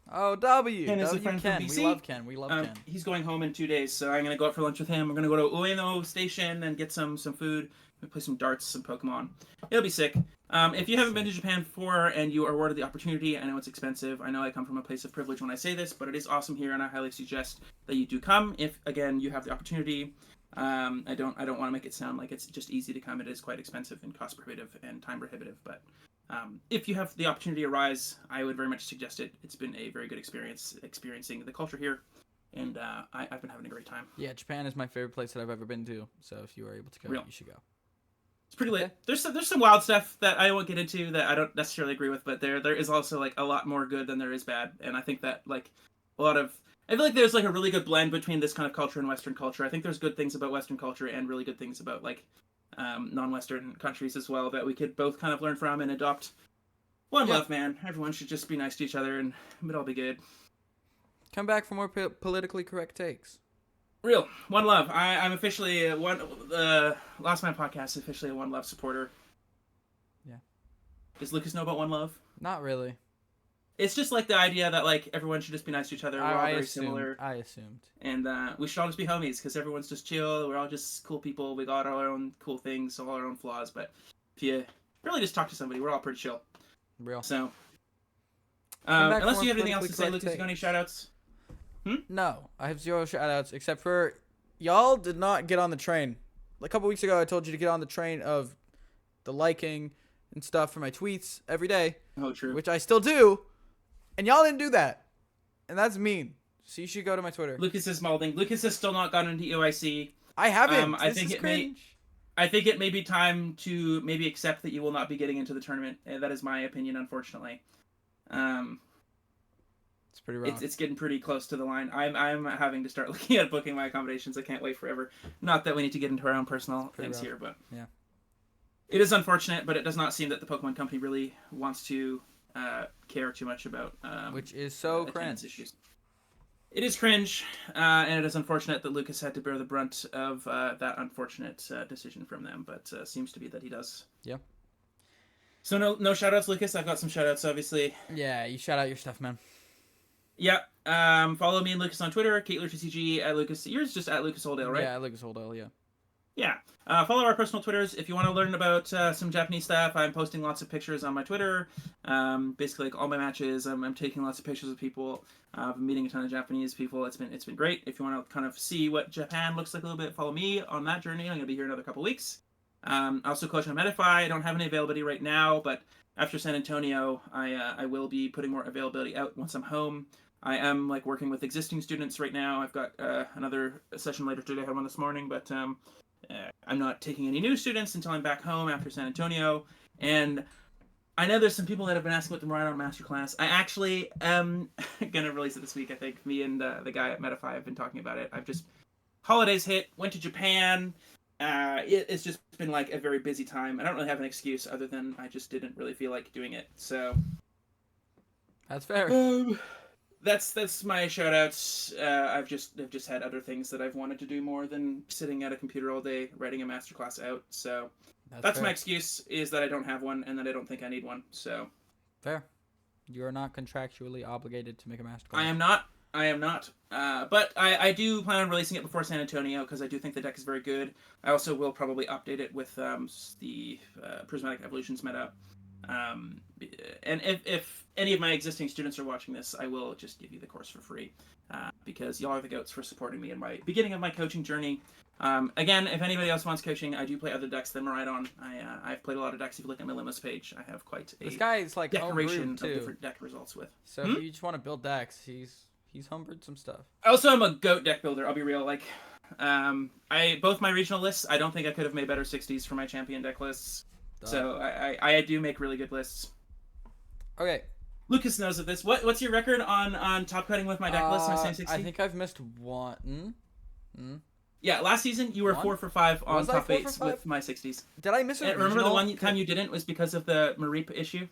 Oh, W. Ken is a W friend from Ken. BC. We love Ken. We love Ken. He's going home in 2 days, so I'm gonna go out for lunch with him. We're gonna go to Ueno Station and get some food. We play some darts, some Pokemon. It'll be sick. If you haven't been to Japan before and you are awarded the opportunity, I know it's expensive. I know I come from a place of privilege when I say this, but it is awesome here, and I highly suggest that you do come if, again, you have the opportunity. I don't want to make it sound like it's just easy to come. It is quite expensive and cost prohibitive and time prohibitive, but if you have the opportunity to rise, I would very much suggest it. It's been a very good experience experiencing the culture here, and I've been having a great time. Yeah, Japan is my favorite place that I've ever been to, so if you are able to go, you should go. It's pretty lit. There's some wild stuff that I won't get into that I don't necessarily agree with, but there is also like a lot more good than there is bad, and I think that like I feel like there's like a really good blend between this kind of culture and Western culture. I think there's good things about Western culture and really good things about like non-Western countries as well that we could both kind of learn from and adopt. One love, man. Everyone should just be nice to each other, and it'll all be good. Come back for more politically correct takes. Real. One love. I'm officially Last Man Podcast officially a One Love supporter. Yeah. Does Lucas know about One Love? Not really. It's just like the idea that like everyone should just be nice to each other. We're all very similar. I assumed. And we should all just be homies because everyone's just chill. We're all just cool people. We got all our own cool things, all our own flaws. But if you really just talk to somebody, we're all pretty chill. Real. So, unless you have anything else to say, Lucas, you got any shout-outs? No, I have 0 shout-outs except for y'all did not get on the train. A couple weeks ago, I told you to get on the train of the liking and stuff for my tweets every day. Oh, true. Which I still do. And y'all didn't do that. And that's mean. So you should go to my Twitter. Lucas is molding. Lucas has still not gotten into EOIC. I haven't. I think it may be time to maybe accept that you will not be getting into the tournament. That is my opinion, unfortunately. It's pretty rough. It's getting pretty close to the line. I'm having to start looking at booking my accommodations. I can't wait forever. Not that we need to get into our own personal things here, but yeah, it is unfortunate. But it does not seem that the Pokemon Company really wants to care too much about which is so cringe. Issues. It is cringe, and it is unfortunate that Lucas had to bear the brunt of that unfortunate decision from them. But seems to be that he does. Yeah. So no shout-outs, Lucas. I've got some shout-outs, obviously. Yeah, you shout out your stuff, man. Yeah. Follow me and Lucas on Twitter, KateLucherCG, at Lucas. Yours just at Lucas Holdale, right? Yeah, at Lucas Holdale, yeah. Yeah. Follow our personal Twitters. If you want to learn about some Japanese stuff, I'm posting lots of pictures on my Twitter. Basically, like all my matches, I'm taking lots of pictures of people. I've been meeting a ton of Japanese people. It's been great. If you want to kind of see what Japan looks like a little bit, follow me on that journey. I'm going to be here another couple weeks. Also coach on Medify. I don't have any availability right now, but after San Antonio, I will be putting more availability out once I'm home. I am like working with existing students right now. I've got another session later today. I had one this morning, but I'm not taking any new students until I'm back home after San Antonio. And I know there's some people that have been asking what the Morano Masterclass. I actually am gonna release it this week. I think me and the guy at Medify have been talking about it. I've just holidays hit, went to Japan. It's just been like a very busy time. I don't really have an excuse other than I just didn't really feel like doing it. So that's fair. That's my shout outs. I've just had other things that I've wanted to do more than sitting at a computer all day writing a masterclass out. So that's my excuse, is that I don't have one and that I don't think I need one. So Fair. You are not contractually obligated to make a master I class. am not. I am not. But I do plan on releasing it before San Antonio because I do think the deck is very good. I also will probably update it with the Prismatic Evolutions meta. And if any of my existing students are watching this, I will just give you the course for free because y'all are the goats for supporting me in my beginning of my coaching journey. Again, if anybody else wants coaching, I do play other decks than Maridon. I've played a lot of decks. If you look at my Limos page, I have quite a This guy is like decoration homebrewed too. of different deck results with. So if you just want to build decks, he's homebrewed some stuff. Also, I'm a goat deck builder. I'll be real. Like, both my regional lists, I don't think I could have made better 60s for my champion deck lists. So I do make really good lists. Okay. Lucas knows of this. What's your record on top cutting with my deck list? My same 60. I think I've missed one. Yeah, last season you were 4 for 5 on Was I top 4 for 8s 5? with my 60s. Did I miss a regional? Remember the one time you didn't was because of the Mareep issue?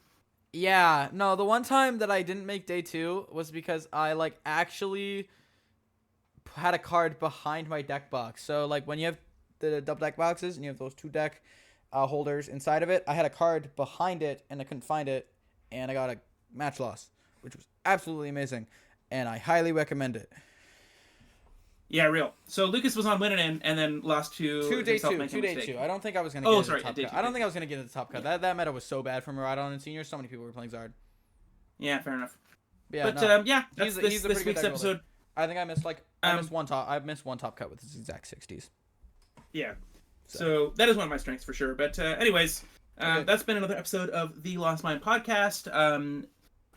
Yeah, no, the one time that I didn't make day 2 was because I like actually had a card behind my deck box. So like when you have the double deck boxes and you have those 2 deck holders inside of it, I had a card behind it and I couldn't find it, and I got a match loss, which was absolutely amazing, and I highly recommend it. Yeah, real. So Lucas was on Landen and then lost to day himself 2. making a Day mistake. 2. I don't think I was gonna get into the top day cut. 2. I don't think I was gonna get into the top cut. Yeah. That meta was so bad from Maridon and Senior. So many people were playing Zard. Yeah, fair enough. Yeah, But no. yeah, that's He's a this pretty week's good deck episode. I think I missed one top. I missed one top cut with his exact 60s. Yeah. So that is one of my strengths for sure. But anyways, Okay. that's been another episode of the Lost Mind podcast.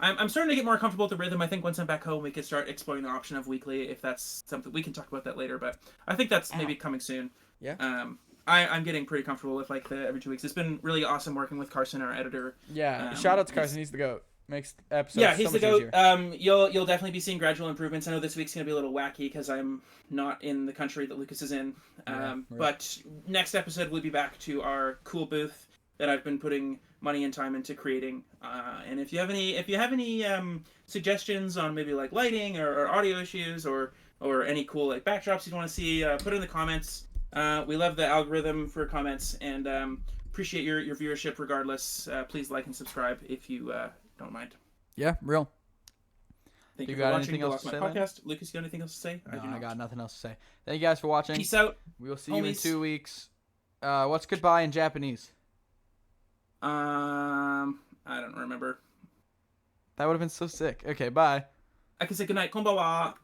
I'm starting to get more comfortable with the rhythm. I think once I'm back home, we could start exploring the option of weekly if that's something. We can talk about that later, but I think that's maybe coming soon. Yeah. I'm getting pretty comfortable with like the every 2 weeks. It's been really awesome working with Carson, our editor. Yeah. Shout out to Carson. He's the GOAT. Makes episodes Yeah, he's so the much goat. easier. You'll definitely be seeing gradual improvements. I know this week's gonna be a little wacky because I'm not in the country that Lucas is in. Right. But next episode we'll be back to our cool booth that I've been putting money and time into creating. And if you have any suggestions on maybe like lighting or audio issues or any cool like backdrops you want to see, put it in the comments. We love the algorithm for comments and appreciate your viewership regardless. Please like and subscribe if you don't mind. Yeah, real. Thank You you got for watching anything the else Lost to My say, podcast. Lucas, you got anything else to say? No, I got nothing else to say. Thank you guys for watching. Peace out. We will see you in homies. 2 weeks. What's goodbye in Japanese? I don't remember. That would have been so sick. Okay, bye. I can say goodnight. Konbawa.